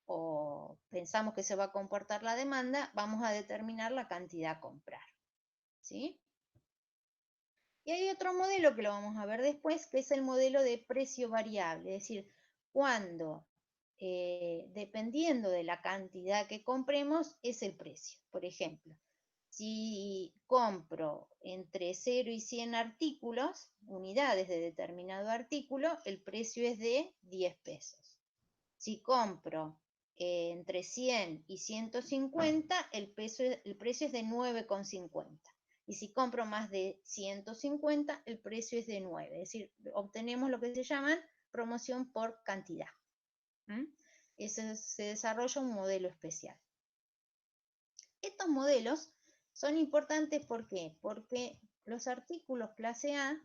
o pensamos que se va a comportar la demanda, vamos a determinar la cantidad a comprar, ¿sí? Y hay otro modelo que lo vamos a ver después, que es el modelo de precio variable, es decir, cuando dependiendo de la cantidad que compremos es el precio. Por ejemplo, si compro entre 0 y 100 artículos, unidades de determinado artículo, el precio es de 10 pesos. Si compro entre 100 y 150, el precio es de 9,50. Y si compro más de 150, el precio es de 9. Es decir, obtenemos lo que se llama promoción por cantidad. Se desarrolla un modelo especial. Estos modelos son importantes ¿por qué? Porque los artículos clase A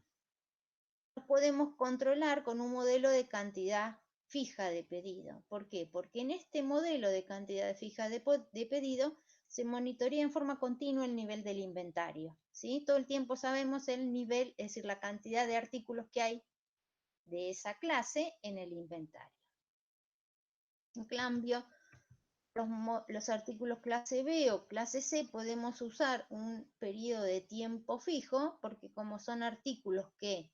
los podemos controlar con un modelo de cantidad fija de pedido. ¿Por qué? Porque en este modelo de cantidad fija de pedido se monitorea en forma continua el nivel del inventario, ¿sí? Todo el tiempo sabemos el nivel, es decir, la cantidad de artículos que hay de esa clase en el inventario. En cambio, los artículos clase B o clase C podemos usar un periodo de tiempo fijo porque como son artículos que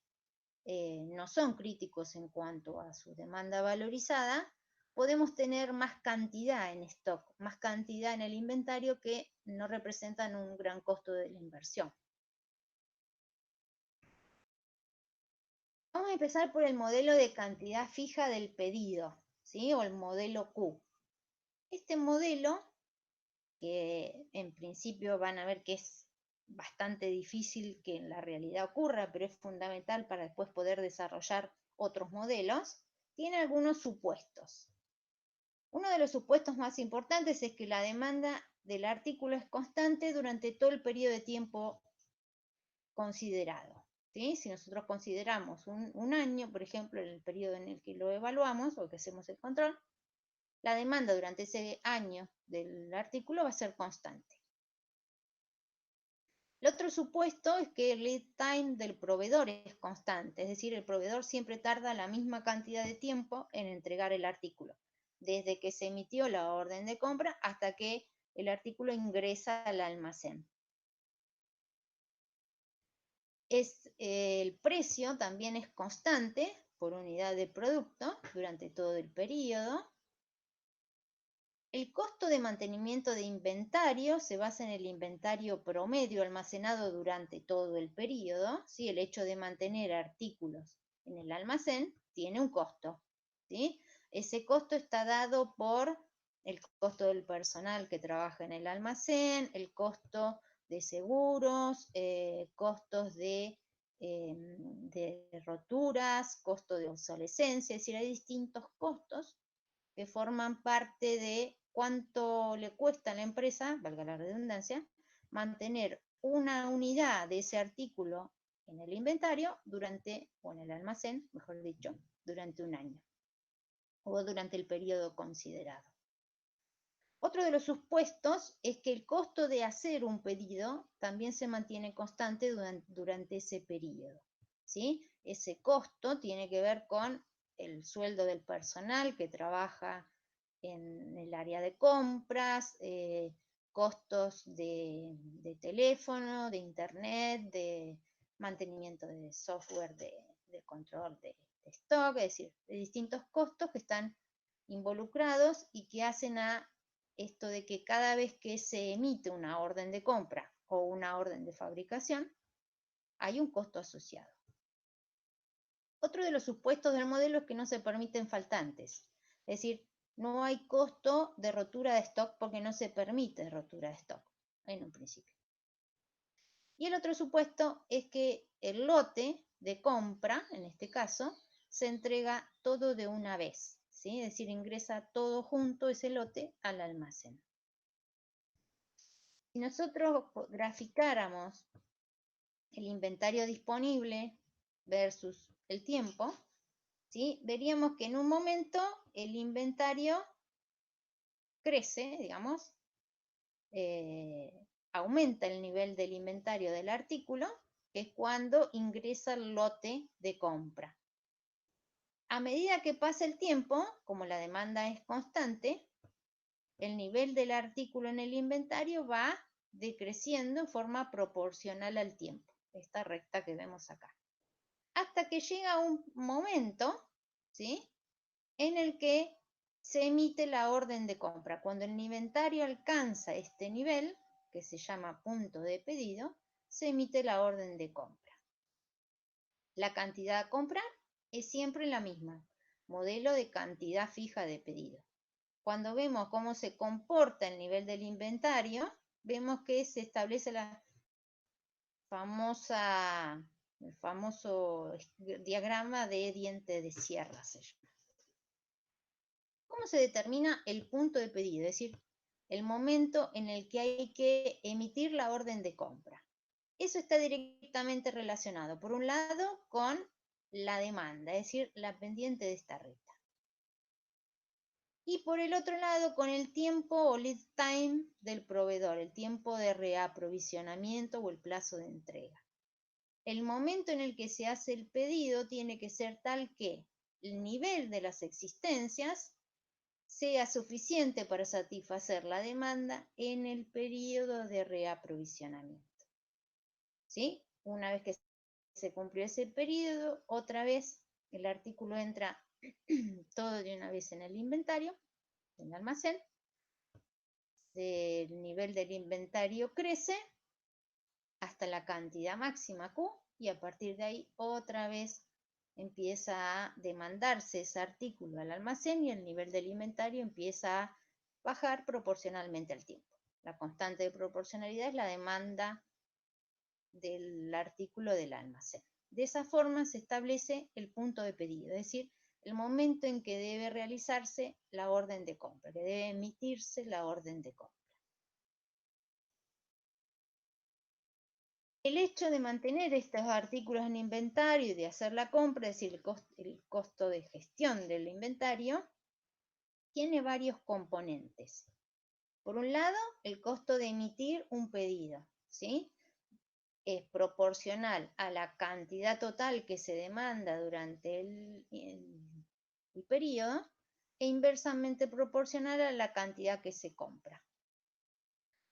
no son críticos en cuanto a su demanda valorizada, podemos tener más cantidad en stock, más cantidad en el inventario que no representan un gran costo de la inversión. Vamos a empezar por el modelo de cantidad fija del pedido, ¿sí? O el modelo Q. Este modelo, que en principio van a ver que es bastante difícil que en la realidad ocurra, pero es fundamental para después poder desarrollar otros modelos, tiene algunos supuestos. Uno de los supuestos más importantes es que la demanda del artículo es constante durante todo el periodo de tiempo considerado, ¿sí? Si nosotros consideramos un año, por ejemplo, en el periodo en el que lo evaluamos o que hacemos el control, la demanda durante ese año del artículo va a ser constante. El otro supuesto es que el lead time del proveedor es constante, es decir, el proveedor siempre tarda la misma cantidad de tiempo en entregar el artículo, desde que se emitió la orden de compra hasta que el artículo ingresa al almacén. El precio también es constante por unidad de producto durante todo el periodo. El costo de mantenimiento de inventario se basa en el inventario promedio almacenado durante todo el periodo, ¿sí? El hecho de mantener artículos en el almacén tiene un costo, ¿sí? Ese costo está dado por el costo del personal que trabaja en el almacén, el costo de seguros, costos de roturas, costo de obsolescencia, es decir, hay distintos costos que forman parte de cuánto le cuesta a la empresa, valga la redundancia, mantener una unidad de ese artículo en el inventario o en el almacén, mejor dicho, durante un año o durante el periodo considerado. Otro de los supuestos es que el costo de hacer un pedido también se mantiene constante durante ese periodo, ¿sí? Ese costo tiene que ver con el sueldo del personal que trabaja en el área de compras, costos de teléfono, de internet, de mantenimiento de software de control de stock, es decir, de distintos costos que están involucrados y que hacen a esto de que cada vez que se emite una orden de compra o una orden de fabricación, hay un costo asociado. Otro de los supuestos del modelo es que no se permiten faltantes, es decir, no hay costo de rotura de stock porque no se permite rotura de stock en un principio. Y el otro supuesto es que el lote de compra, en este caso, se entrega todo de una vez, ¿sí? Es decir, ingresa todo junto ese lote al almacén. Si nosotros graficáramos el inventario disponible versus el tiempo, ¿sí? Veríamos que en un momento el inventario crece, digamos, aumenta el nivel del inventario del artículo, que es cuando ingresa el lote de compra. A medida que pasa el tiempo, como la demanda es constante, el nivel del artículo en el inventario va decreciendo en forma proporcional al tiempo, esta recta que vemos acá. Hasta que llega un momento, ¿sí?, en el que se emite la orden de compra. Cuando el inventario alcanza este nivel, que se llama punto de pedido, se emite la orden de compra. La cantidad a comprar es siempre la misma, modelo de cantidad fija de pedido. Cuando vemos cómo se comporta el nivel del inventario, vemos que se establece el famoso diagrama de diente de sierra. ¿Cómo se determina el punto de pedido? Es decir, el momento en el que hay que emitir la orden de compra. Eso está directamente relacionado, por un lado, con la demanda, es decir, la pendiente de esta recta. Y por el otro lado, con el tiempo o lead time del proveedor, el tiempo de reaprovisionamiento o el plazo de entrega. El momento en el que se hace el pedido tiene que ser tal que el nivel de las existencias sea suficiente para satisfacer la demanda en el periodo de reaprovisionamiento. ¿Sí? Una vez que se cumplió ese periodo, otra vez el artículo entra todo de una vez en el inventario, en el almacén. El nivel del inventario crece hasta la cantidad máxima Q y a partir de ahí otra vez empieza a demandarse ese artículo al almacén y el nivel del inventario empieza a bajar proporcionalmente al tiempo. La constante de proporcionalidad es la demanda del artículo del almacén. De esa forma se establece el punto de pedido, es decir, el momento en que debe realizarse la orden de compra, que debe emitirse la orden de compra. El hecho de mantener estos artículos en inventario y de hacer la compra, es decir, el costo de gestión del inventario, tiene varios componentes. Por un lado, el costo de emitir un pedido, ¿sí? Es proporcional a la cantidad total que se demanda durante el periodo e inversamente proporcional a la cantidad que se compra,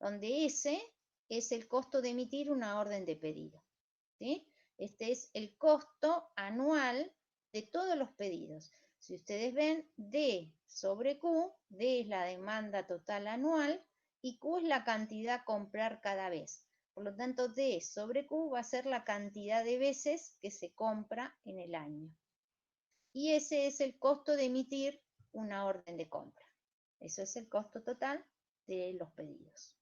donde ese es el costo de emitir una orden de pedido, ¿sí? Este es el costo anual de todos los pedidos. Si ustedes ven, D sobre Q, D es la demanda total anual y Q es la cantidad a comprar cada vez. Por lo tanto, D sobre Q va a ser la cantidad de veces que se compra en el año. Y ese es el costo de emitir una orden de compra. Eso es el costo total de los pedidos.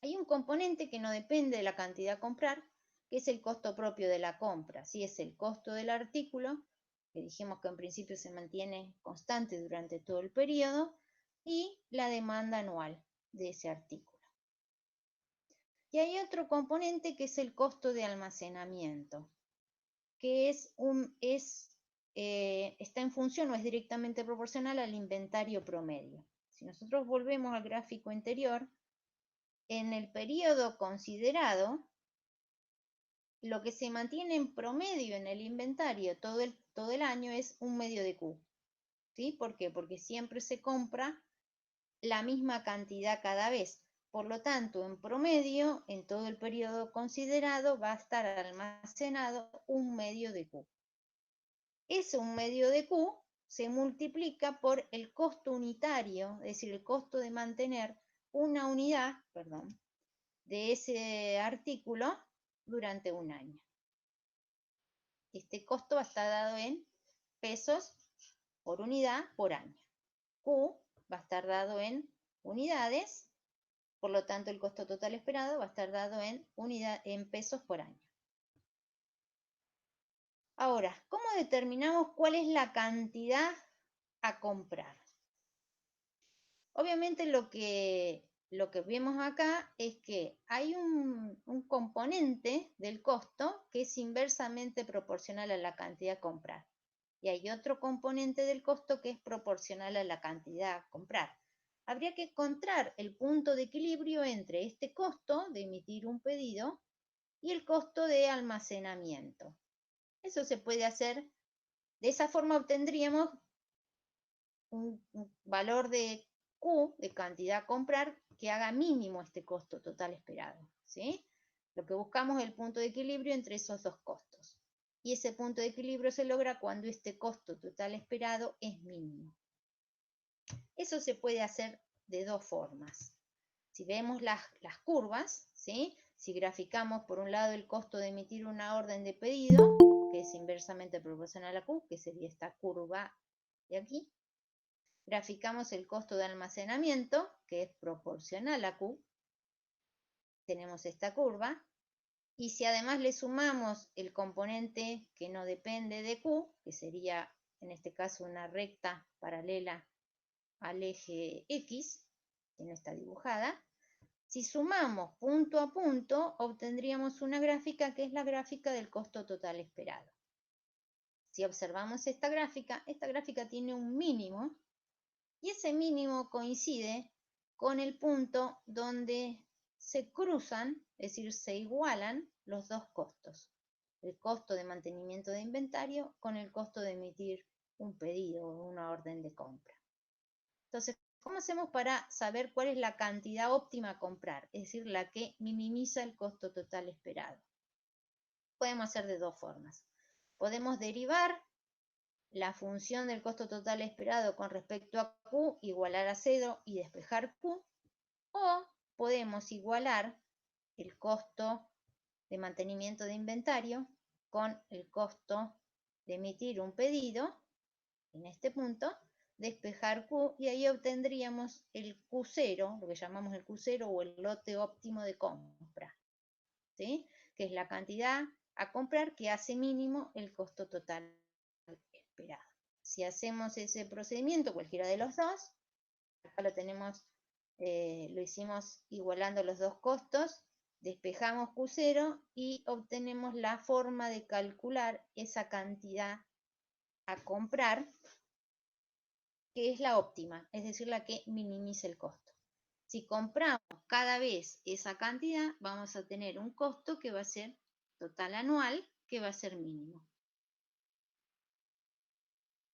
Hay un componente que no depende de la cantidad a comprar, que es el costo propio de la compra. ¿Sí? Es el costo del artículo, que dijimos que en principio se mantiene constante durante todo el periodo, y la demanda anual de ese artículo. Y hay otro componente que es el costo de almacenamiento, que está en función o es directamente proporcional al inventario promedio. Si nosotros volvemos al gráfico anterior, en el periodo considerado, lo que se mantiene en promedio en el inventario todo el año es 1/2 de Q. ¿Sí? ¿Por qué? Porque siempre se compra la misma cantidad cada vez. Por lo tanto, en promedio, en todo el periodo considerado, va a estar almacenado 1/2 de Q. Ese 1/2 de Q se multiplica por el costo unitario, es decir, el costo de mantener una unidad, de ese artículo durante un año. Este costo va a estar dado en pesos por unidad por año. Q va a estar dado en unidades, por lo tanto el costo total esperado va a estar dado en pesos por año. Ahora, ¿cómo determinamos cuál es la cantidad a comprar? Obviamente lo que vemos acá es que hay un componente del costo que es inversamente proporcional a la cantidad a comprar. Y hay otro componente del costo que es proporcional a la cantidad a comprar. Habría que encontrar el punto de equilibrio entre este costo de emitir un pedido y el costo de almacenamiento. Eso se puede hacer, de esa forma obtendríamos un valor de Q, de cantidad a comprar, que haga mínimo este costo total esperado, ¿sí? Lo que buscamos es el punto de equilibrio entre esos dos costos. Y ese punto de equilibrio se logra cuando este costo total esperado es mínimo. Eso se puede hacer de dos formas. Si vemos las curvas, ¿sí? Si graficamos por un lado el costo de emitir una orden de pedido, que es inversamente proporcional a Q, que sería esta curva de aquí, graficamos el costo de almacenamiento, que es proporcional a Q, tenemos esta curva, y si además le sumamos el componente que no depende de Q, que sería en este caso una recta paralela al eje X, que no está dibujada, si sumamos punto a punto, obtendríamos una gráfica que es la gráfica del costo total esperado. Si observamos esta gráfica tiene un mínimo, y ese mínimo coincide con el punto donde se cruzan, es decir, se igualan los dos costos. El costo de mantenimiento de inventario con el costo de emitir un pedido o una orden de compra. Entonces, ¿cómo hacemos para saber cuál es la cantidad óptima a comprar? Es decir, la que minimiza el costo total esperado. Podemos hacer de dos formas. Podemos derivar la función del costo total esperado con respecto a Q igualar a 0 y despejar Q, o podemos igualar el costo de mantenimiento de inventario con el costo de emitir un pedido, en este punto, despejar Q, y ahí obtendríamos el Q0, lo que llamamos el Q0 o el lote óptimo de compra, ¿sí? Que es la cantidad a comprar que hace mínimo el costo total esperado. Si hacemos ese procedimiento, cualquiera de los dos, acá lo tenemos, lo hicimos igualando los dos costos, despejamos Q0 y obtenemos la forma de calcular esa cantidad a comprar que es la óptima, es decir, la que minimiza el costo. Si compramos cada vez esa cantidad, vamos a tener un costo que va a ser total anual, que va a ser mínimo.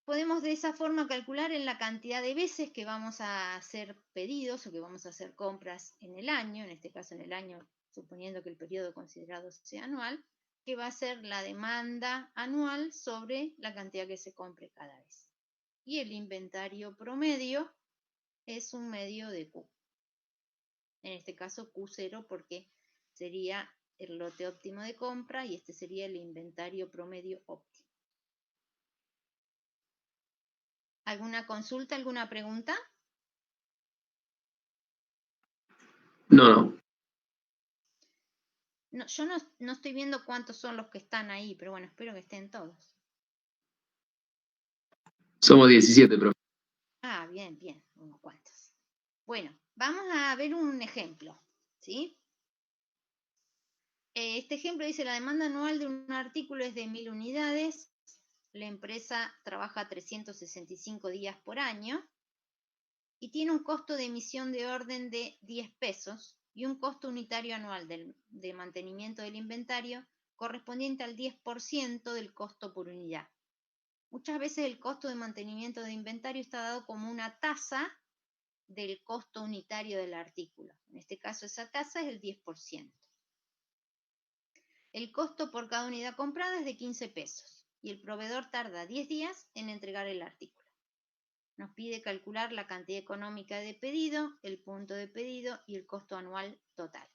Podemos de esa forma calcular en la cantidad de veces que vamos a hacer pedidos o que vamos a hacer compras en el año, en este caso en el año, suponiendo que el periodo considerado sea anual, que va a ser la demanda anual sobre la cantidad que se compre cada vez. Y el inventario promedio es un medio de Q. En este caso Q0 porque sería el lote óptimo de compra y este sería el inventario promedio óptimo. ¿Alguna consulta, alguna pregunta? No. No, yo no estoy viendo cuántos son los que están ahí, pero bueno, espero que estén todos. Somos 17, profe. Ah, bien, unos cuantos. Bueno, vamos a ver un ejemplo, ¿sí? Este ejemplo dice, la demanda anual de un artículo es de 1000 unidades, la empresa trabaja 365 días por año y tiene un costo de emisión de orden de 10 pesos y un costo unitario anual de mantenimiento del inventario correspondiente al 10% del costo por unidad. Muchas veces el costo de mantenimiento de inventario está dado como una tasa del costo unitario del artículo. En este caso esa tasa es el 10%. El costo por cada unidad comprada es de 15 pesos y el proveedor tarda 10 días en entregar el artículo. Nos pide calcular la cantidad económica de pedido, el punto de pedido y el costo anual total.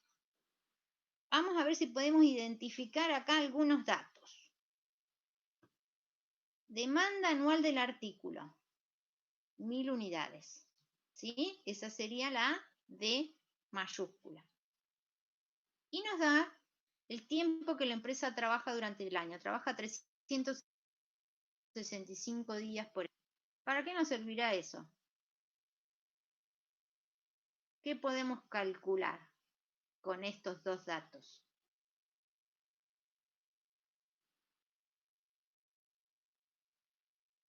Vamos a ver si podemos identificar acá algunos datos. Demanda anual del artículo, 1000 unidades. ¿Sí? Esa sería la D mayúscula. Y nos da el tiempo que la empresa trabaja durante el año. Trabaja 365 días por año. ¿Para qué nos servirá eso? ¿Qué podemos calcular con estos dos datos?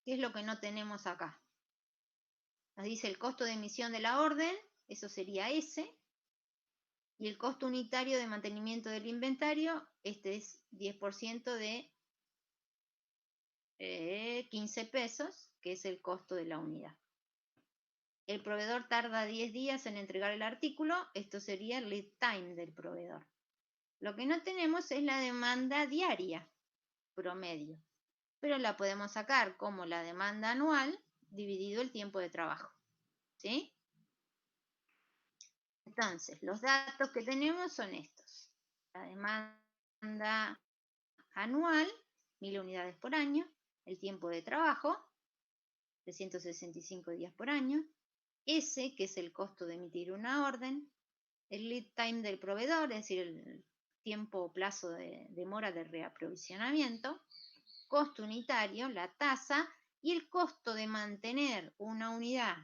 ¿Qué es lo que no tenemos acá? Nos dice el costo de emisión de la orden, eso sería S, y el costo unitario de mantenimiento del inventario, este es 10% de 15 pesos, que es el costo de la unidad. El proveedor tarda 10 días en entregar el artículo, esto sería el lead time del proveedor. Lo que no tenemos es la demanda diaria promedio, pero la podemos sacar como la demanda anual dividido el tiempo de trabajo. ¿Sí? Entonces, los datos que tenemos son estos. La demanda anual, 1000 unidades por año, el tiempo de trabajo, 365 días por año, S, que es el costo de emitir una orden, el lead time del proveedor, es decir, el tiempo o plazo de demora de reaprovisionamiento, costo unitario, la tasa, y el costo de mantener una unidad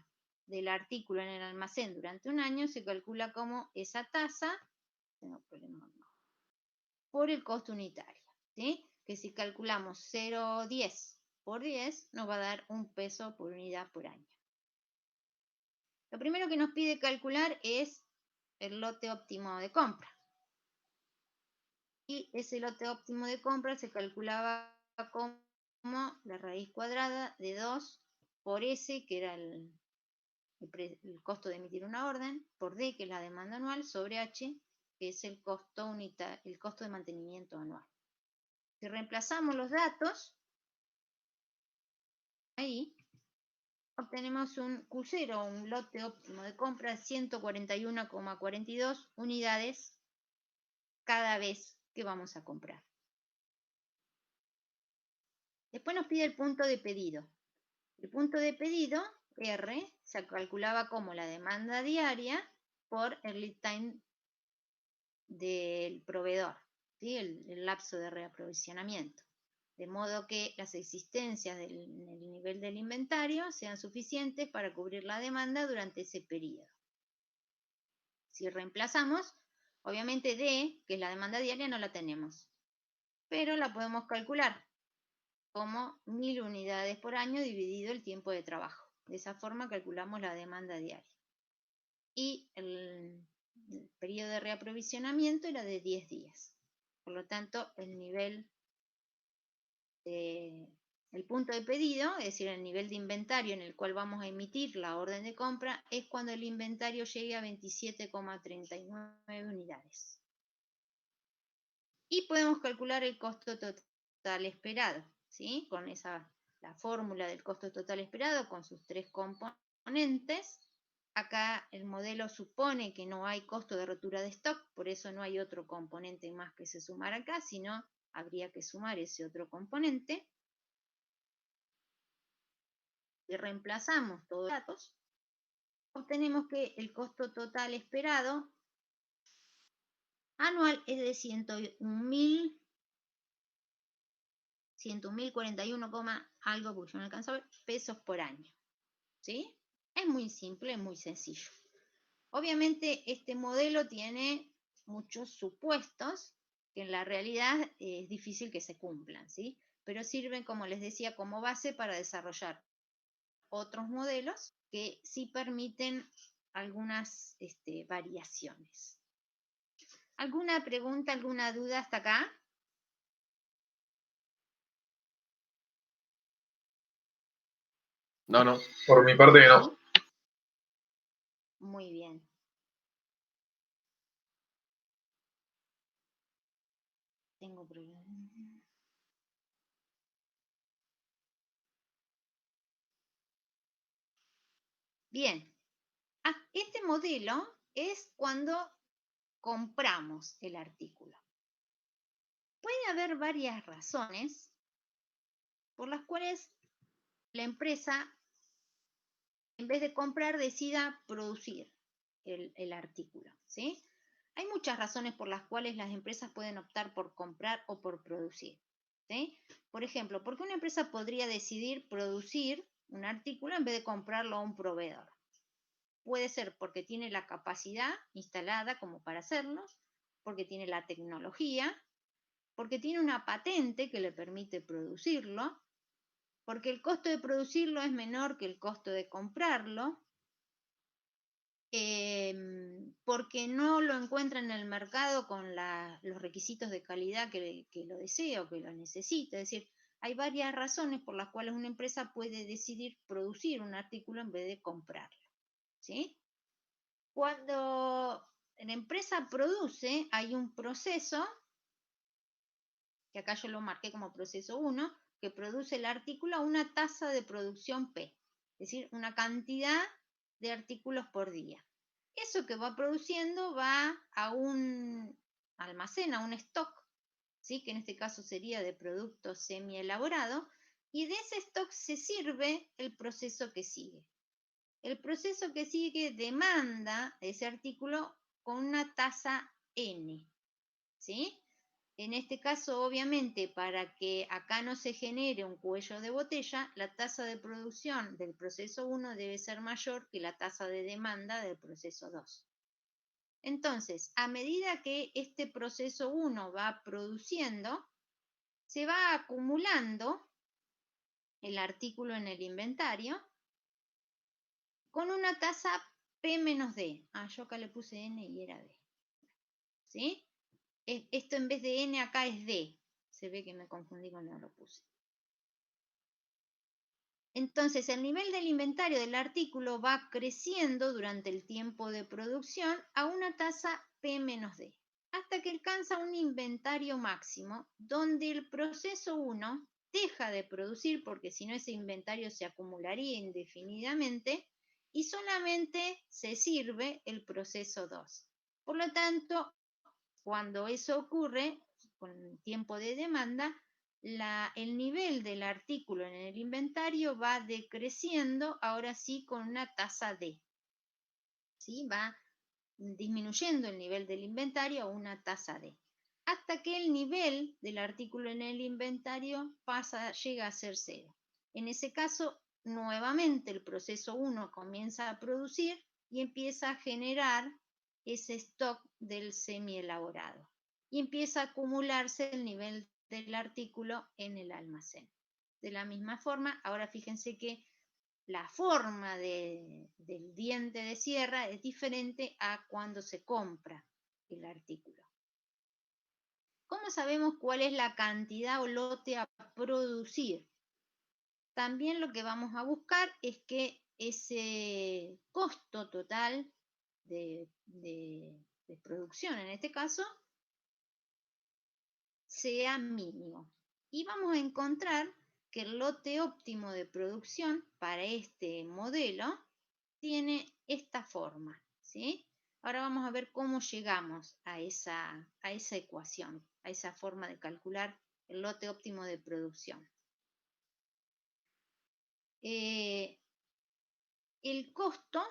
del artículo en el almacén durante un año se calcula como esa tasa, por el costo unitario, ¿sí? Que si calculamos 0,10 por 10 nos va a dar 1 peso por unidad por año. Lo primero que nos pide calcular es el lote óptimo de compra. Y ese lote óptimo de compra se calculaba como la raíz cuadrada de 2 por S, que era el costo de emitir una orden, por D, que es la demanda anual, sobre H, que es el costo de mantenimiento anual. Si reemplazamos los datos, ahí obtenemos un Q0, un lote óptimo de compra de 141,42 unidades cada vez que vamos a comprar. Después nos pide el punto de pedido. El punto de pedido, R, se calculaba como la demanda diaria por el lead time del proveedor, ¿sí? el lapso de reaprovisionamiento. De modo que las existencias en el nivel del inventario sean suficientes para cubrir la demanda durante ese periodo. Si reemplazamos, obviamente D, que es la demanda diaria, no la tenemos, pero la podemos calcular como 1000 unidades por año dividido el tiempo de trabajo. De esa forma calculamos la demanda diaria. Y el periodo de reaprovisionamiento era de 10 días. Por lo tanto, el punto de pedido, es decir, el nivel de inventario en el cual vamos a emitir la orden de compra, es cuando el inventario llegue a 27,39 unidades. Y podemos calcular el costo total esperado, ¿sí? Con la fórmula del costo total esperado con sus 3 componentes. Acá el modelo supone que no hay costo de rotura de stock, por eso no hay otro componente más que se sumar acá, sino habría que sumar ese otro componente. Y reemplazamos todos los datos, obtenemos que el costo total esperado anual es de 101.041, algo, porque yo no alcanzo a ver, pesos por año. ¿Sí? Es muy simple, es muy sencillo. Obviamente este modelo tiene muchos supuestos que en la realidad es difícil que se cumplan, ¿sí? Pero sirven, como les decía, como base para desarrollar otros modelos que sí permiten algunas variaciones. ¿Alguna pregunta, alguna duda hasta acá? No, por mi parte no. Muy bien. Tengo problemas. Bien. Este modelo es cuando compramos el artículo. Puede haber varias razones por las cuales la empresa, en vez de comprar, decida producir el artículo, ¿sí? Hay muchas razones por las cuales las empresas pueden optar por comprar o por producir, ¿sí? Por ejemplo, ¿por qué una empresa podría decidir producir un artículo en vez de comprarlo a un proveedor? Puede ser porque tiene la capacidad instalada como para hacerlo, porque tiene la tecnología, porque tiene una patente que le permite producirlo, porque el costo de producirlo es menor que el costo de comprarlo, porque no lo encuentra en el mercado con los requisitos de calidad que lo desea o que lo necesita. Es decir, hay varias razones por las cuales una empresa puede decidir producir un artículo en vez de comprarlo, ¿sí? Cuando la empresa produce, hay un proceso, que acá yo lo marqué como proceso 1, que produce el artículo a una tasa de producción P, es decir, una cantidad de artículos por día. Eso que va produciendo va a un almacén, a un stock, ¿sí? Que en este caso sería de producto semi-elaborado, y de ese stock se sirve el proceso que sigue. El proceso que sigue demanda ese artículo con una tasa N, ¿sí? En este caso, obviamente, para que acá no se genere un cuello de botella, la tasa de producción del proceso 1 debe ser mayor que la tasa de demanda del proceso 2. Entonces, a medida que este proceso 1 va produciendo, se va acumulando el artículo en el inventario con una tasa P menos D. Yo acá le puse N y era D. ¿Sí? Esto en vez de N acá es D. Se ve que me confundí cuando lo puse. Entonces, el nivel del inventario del artículo va creciendo durante el tiempo de producción a una tasa P menos D, hasta que alcanza un inventario máximo, donde el proceso 1 deja de producir, porque si no ese inventario se acumularía indefinidamente, y solamente se sirve el proceso 2. Por lo tanto, cuando eso ocurre, con el tiempo de demanda, el nivel del artículo en el inventario va decreciendo, ahora sí con una tasa D. ¿Sí? Va disminuyendo el nivel del inventario a una tasa D, hasta que el nivel del artículo en el inventario llega a ser 0. En ese caso, nuevamente el proceso 1 comienza a producir y empieza a generar ese stock del semi-elaborado. Y empieza a acumularse el nivel del artículo en el almacén. De la misma forma, ahora fíjense que la forma del diente de sierra es diferente a cuando se compra el artículo. ¿Cómo sabemos cuál es la cantidad o lote a producir? También lo que vamos a buscar es que ese costo total de producción, en este caso, sea mínimo. Y vamos a encontrar que el lote óptimo de producción para este modelo tiene esta forma, ¿sí? Ahora vamos a ver cómo llegamos a esa ecuación, a esa forma de calcular el lote óptimo de producción. El costo,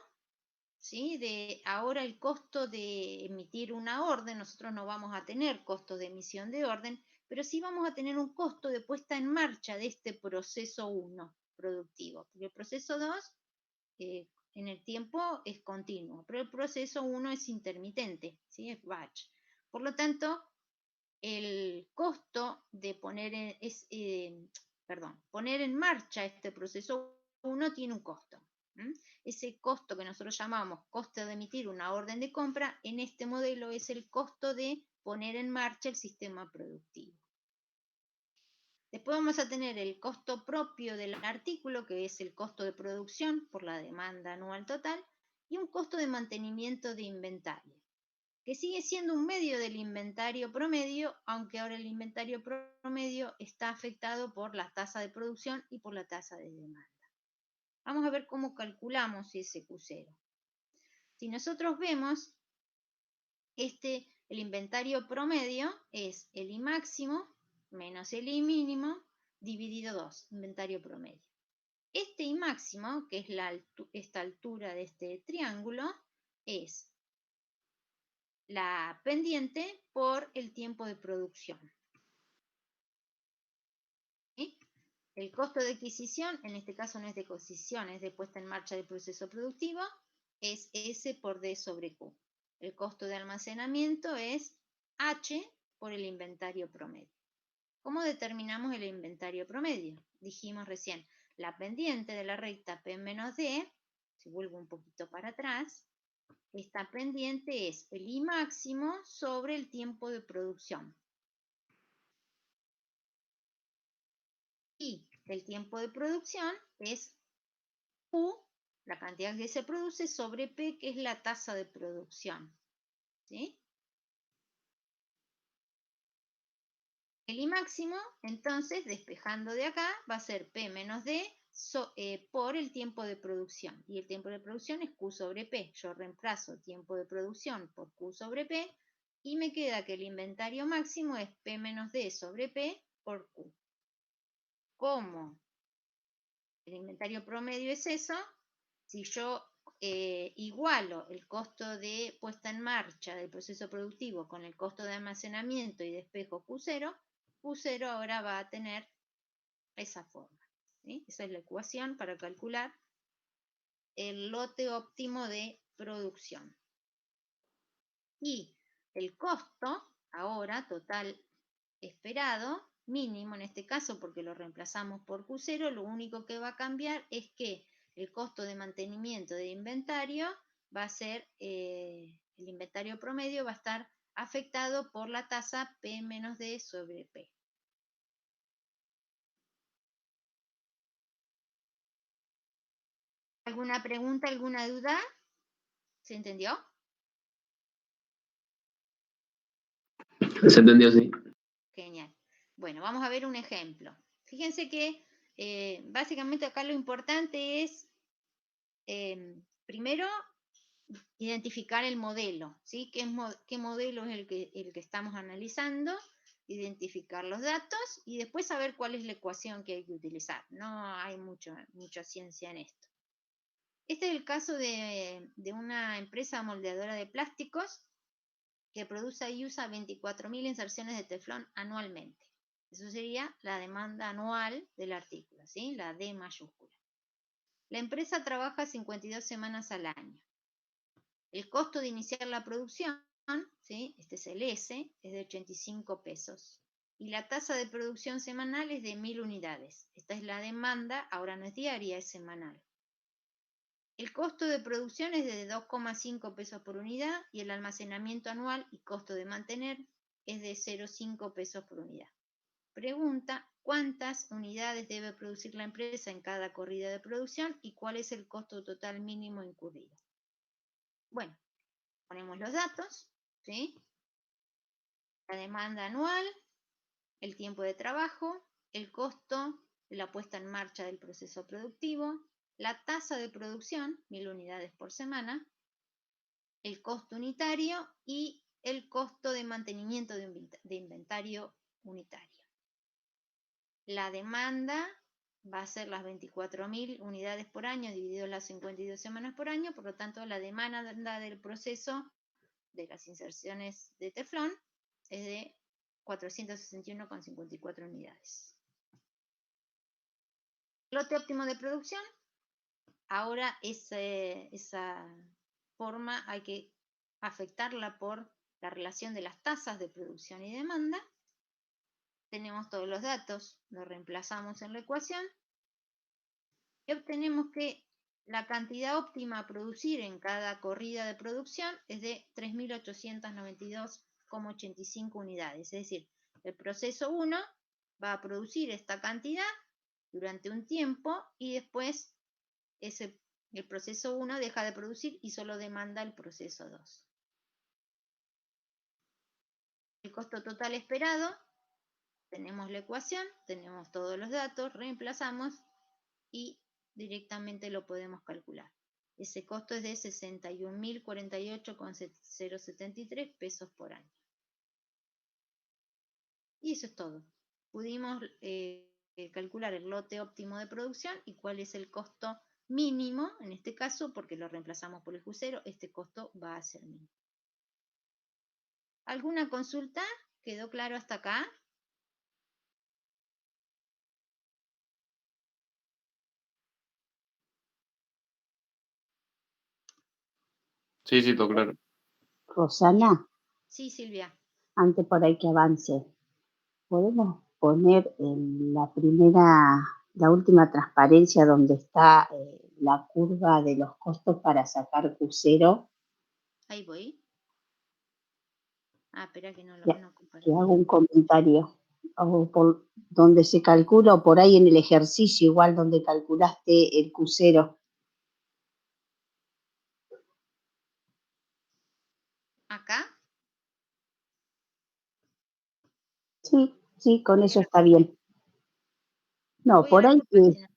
¿sí? Ahora el costo de emitir una orden, nosotros no vamos a tener costos de emisión de orden, pero sí vamos a tener un costo de puesta en marcha de este proceso 1 productivo, porque el proceso 2 en el tiempo es continuo, pero el proceso 1 es intermitente, ¿sí? Es batch. Por lo tanto, el costo de poner en marcha este proceso 1 tiene un costo. Ese costo que nosotros llamamos costo de emitir una orden de compra, en este modelo es el costo de poner en marcha el sistema productivo. Después vamos a tener el costo propio del artículo, que es el costo de producción por la demanda anual total, y un costo de mantenimiento de inventario, que sigue siendo un medio del inventario promedio, aunque ahora el inventario promedio está afectado por la tasa de producción y por la tasa de demanda. Vamos a ver cómo calculamos ese Q0. Si nosotros vemos, el inventario promedio es el I máximo menos el I mínimo dividido 2, inventario promedio. Este I máximo, que es esta altura de este triángulo, es la pendiente por el tiempo de producción. ¿Sí? El costo de adquisición, en este caso no es de adquisición, es de puesta en marcha del proceso productivo, es S por D sobre Q. El costo de almacenamiento es H por el inventario promedio. ¿Cómo determinamos el inventario promedio? Dijimos recién, la pendiente de la recta P menos D, si vuelvo un poquito para atrás, esta pendiente es el I máximo sobre el tiempo de producción. Y el tiempo de producción es Q, la cantidad que se produce, sobre P, que es la tasa de producción. ¿Sí? El I máximo, entonces, despejando de acá, va a ser P menos D por el tiempo de producción. Y el tiempo de producción es Q sobre P. Yo reemplazo tiempo de producción por Q sobre P y me queda que el inventario máximo es P menos D sobre P por Q. Como el inventario promedio es eso, si yo igualo el costo de puesta en marcha del proceso productivo con el costo de almacenamiento y despejo Q0, Q0 ahora va a tener esa forma. ¿Sí? Esa es la ecuación para calcular el lote óptimo de producción. Y el costo, ahora total esperado, mínimo en este caso porque lo reemplazamos por Q0, lo único que va a cambiar es que el costo de mantenimiento de inventario va a ser, el inventario promedio va a estar afectado por la tasa P menos D sobre P. ¿Alguna pregunta, alguna duda? ¿Se entendió? Se entendió, sí. Genial. Bueno, vamos a ver un ejemplo. Fíjense que básicamente acá lo importante es, primero, identificar el modelo, ¿sí? ¿Qué modelo es el que estamos analizando? Identificar los datos y después saber cuál es la ecuación que hay que utilizar. No hay mucha ciencia en esto. Este es el caso de una empresa moldeadora de plásticos que produce y usa 24.000 inserciones de teflón anualmente. Eso sería la demanda anual del artículo, ¿sí? La D mayúscula. La empresa trabaja 52 semanas al año. El costo de iniciar la producción, ¿sí? Este es el S, es de 85 pesos. Y la tasa de producción semanal es de 1.000 unidades. Esta es la demanda, ahora no es diaria, es semanal. El costo de producción es de 2,5 pesos por unidad y el almacenamiento anual y costo de mantener es de 0,5 pesos por unidad. Pregunta, ¿cuántas unidades debe producir la empresa en cada corrida de producción y cuál es el costo total mínimo incurrido? Bueno, ponemos los datos, ¿sí? La demanda anual, el tiempo de trabajo, el costo de la puesta en marcha del proceso productivo, la tasa de producción, 1000 unidades por semana, el costo unitario y el costo de mantenimiento de inventario unitario. La demanda va a ser las 24.000 unidades por año dividido en las 52 semanas por año, por lo tanto la demanda del proceso de las inserciones de teflón es de 461,54 unidades. Lote óptimo de producción. Ahora esa forma hay que afectarla por la relación de las tasas de producción y demanda. Tenemos todos los datos, los reemplazamos en la ecuación y obtenemos que la cantidad óptima a producir en cada corrida de producción es de 3.892,85 unidades. Es decir, el proceso 1 va a producir esta cantidad durante un tiempo y después el proceso 1 deja de producir y solo demanda el proceso 2. El costo total esperado, tenemos la ecuación, tenemos todos los datos, reemplazamos y directamente lo podemos calcular. Ese costo es de 61.048,073 pesos por año. Y eso es todo. Pudimos calcular el lote óptimo de producción y cuál es el costo mínimo, en este caso, porque lo reemplazamos por el Q0, este costo va a ser mínimo. ¿Alguna consulta? ¿Quedó claro hasta acá? Sí, sí, todo claro. Rosana, Sí, Silvia. antes por ahí que avance, ¿podemos poner la última transparencia donde está la curva de los costos para sacar Q0? Ahí voy. Espera que no lo comparto. Que hago un comentario. O por donde se calcula, o por ahí en el ejercicio, igual donde calculaste el Q0. ¿Acá? Sí, con eso está bien. No, Voy a por ver ahí tu página,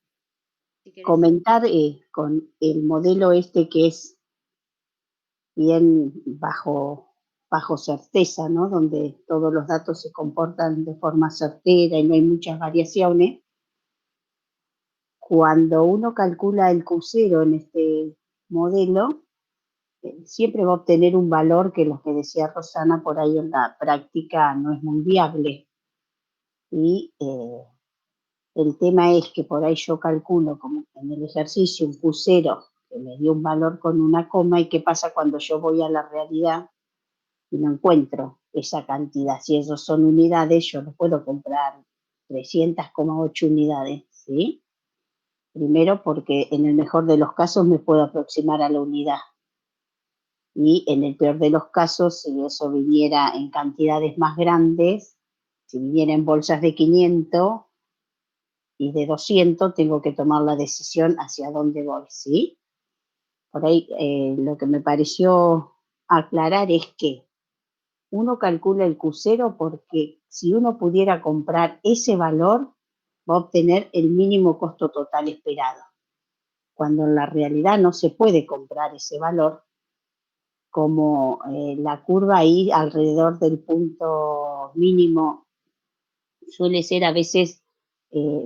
si querés. comentar con el modelo este que es bien bajo certeza, ¿no? Donde todos los datos se comportan de forma certera y no hay muchas variaciones. Cuando uno calcula el Q0 en este modelo, siempre va a obtener un valor que lo que decía Rosana por ahí en la práctica no es muy viable. Y el tema es que por ahí yo calculo como en el ejercicio un Q0 que me dio un valor con una coma, y qué pasa cuando yo voy a la realidad y no encuentro esa cantidad. Si esos son unidades, yo no puedo comprar 300,8 unidades, ¿sí? Primero porque en el mejor de los casos me puedo aproximar a la unidad. Y en el peor de los casos, si eso viniera en cantidades más grandes, si viniera en bolsas de 500 y de 200, tengo que tomar la decisión hacia dónde voy, ¿sí? Por ahí lo que me pareció aclarar es que uno calcula el Q0 porque si uno pudiera comprar ese valor, va a obtener el mínimo costo total esperado. Cuando en la realidad no se puede comprar ese valor, como la curva ahí alrededor del punto mínimo suele ser a veces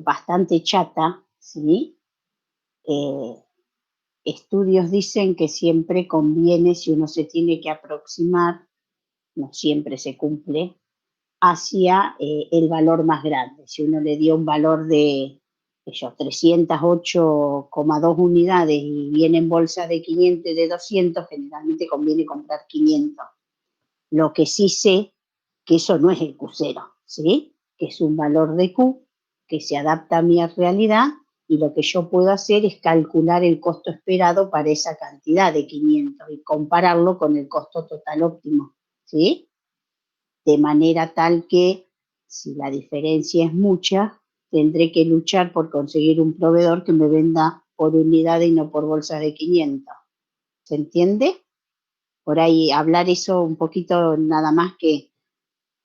bastante chata, ¿sí? Estudios dicen que siempre conviene, si uno se tiene que aproximar, no siempre se cumple, hacia el valor más grande. Si uno le dio un valor de 308,2 unidades y viene en bolsa de 500 y de 200, generalmente conviene comprar 500. Lo que sí sé que eso no es el Q0, ¿sí? Que es un valor de Q que se adapta a mi realidad Y lo que yo puedo hacer es calcular el costo esperado para esa cantidad de 500 y compararlo con el costo total óptimo, ¿sí? De manera tal que si la diferencia es mucha, tendré que luchar por conseguir un proveedor que me venda por unidad y no por bolsas de 500. ¿Se entiende? Por ahí hablar eso un poquito nada más que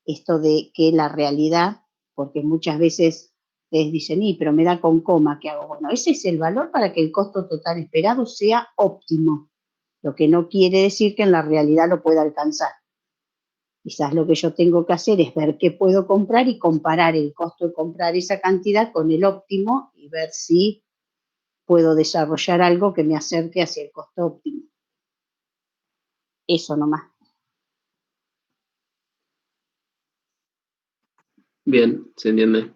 esto de que la realidad, porque muchas veces ustedes dicen, pero me da con coma, ¿qué hago? Bueno, ese es el valor para que el costo total esperado sea óptimo, lo que no quiere decir que en la realidad lo pueda alcanzar. Quizás lo que yo tengo que hacer es ver qué puedo comprar y comparar el costo de comprar esa cantidad con el óptimo y ver si puedo desarrollar algo que me acerque hacia el costo óptimo. Eso nomás. Bien, se entiende.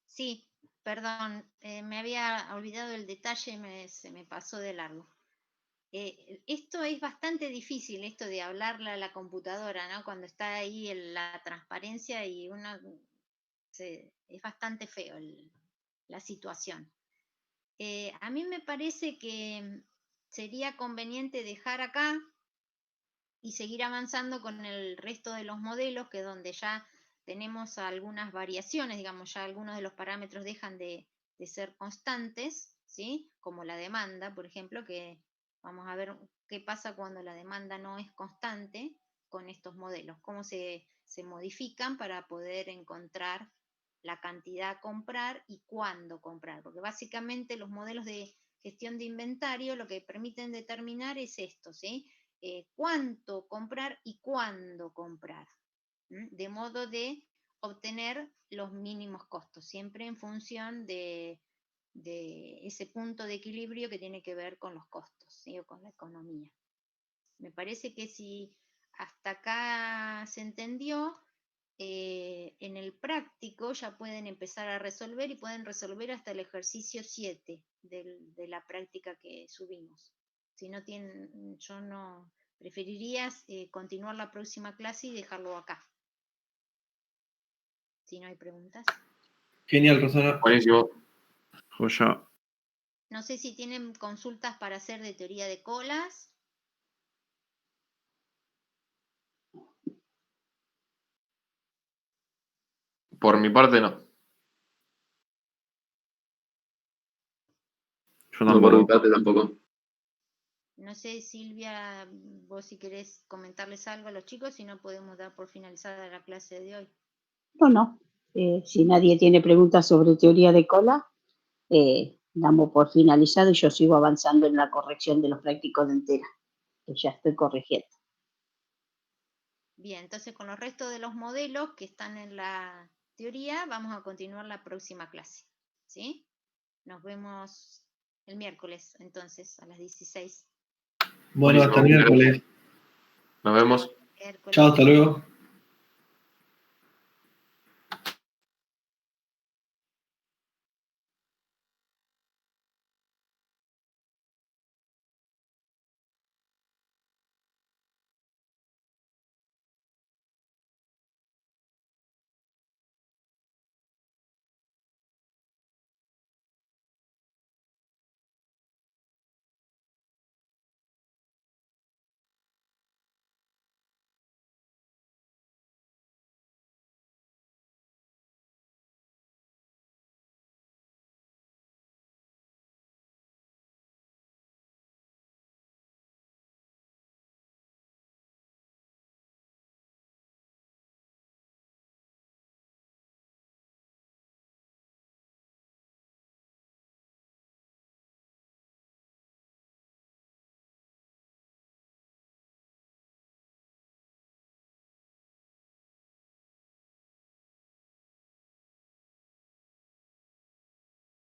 Sí, perdón, me había olvidado el detalle y se me pasó de largo. Esto es bastante difícil, esto de hablarle a la computadora, ¿no? Cuando está ahí la transparencia y es bastante feo la situación. A mí me parece que sería conveniente dejar acá y seguir avanzando con el resto de los modelos, que donde ya tenemos algunas variaciones, digamos, ya algunos de los parámetros dejan de ser constantes, ¿sí? Como la demanda, por ejemplo, que vamos a ver qué pasa cuando la demanda no es constante con estos modelos, cómo se modifican para poder encontrar la cantidad a comprar y cuándo comprar, porque básicamente los modelos de gestión de inventario lo que permiten determinar es esto, ¿sí? Cuánto comprar y cuándo comprar, de modo de obtener los mínimos costos, siempre en función de ese punto de equilibrio que tiene que ver con los costos, ¿sí? O con la economía. Me parece que si hasta acá se entendió, en el práctico ya pueden empezar a resolver y pueden resolver hasta el ejercicio 7 de la práctica que subimos. Si no tienen, yo no preferiría continuar la próxima clase y dejarlo acá. Si no hay preguntas. Genial, Rosana. Buenísimo. Joya. No sé si tienen consultas para hacer de teoría de colas. Por mi parte, no. Yo No, por mi tampoco. parte tampoco. No sé, Silvia, vos si querés comentarles algo a los chicos, si no podemos dar por finalizada la clase de hoy. No. Si nadie tiene preguntas sobre teoría de cola, damos por finalizado y yo sigo avanzando en la corrección de los prácticos de entera, que ya estoy corrigiendo. Bien, entonces con los restos de los modelos que están en la teoría, vamos a continuar la próxima clase. ¿Sí? Nos vemos el miércoles, entonces, a las 16. Bueno, hasta el Buenísimo. miércoles. Nos vemos. Miércoles. Chao, hasta luego.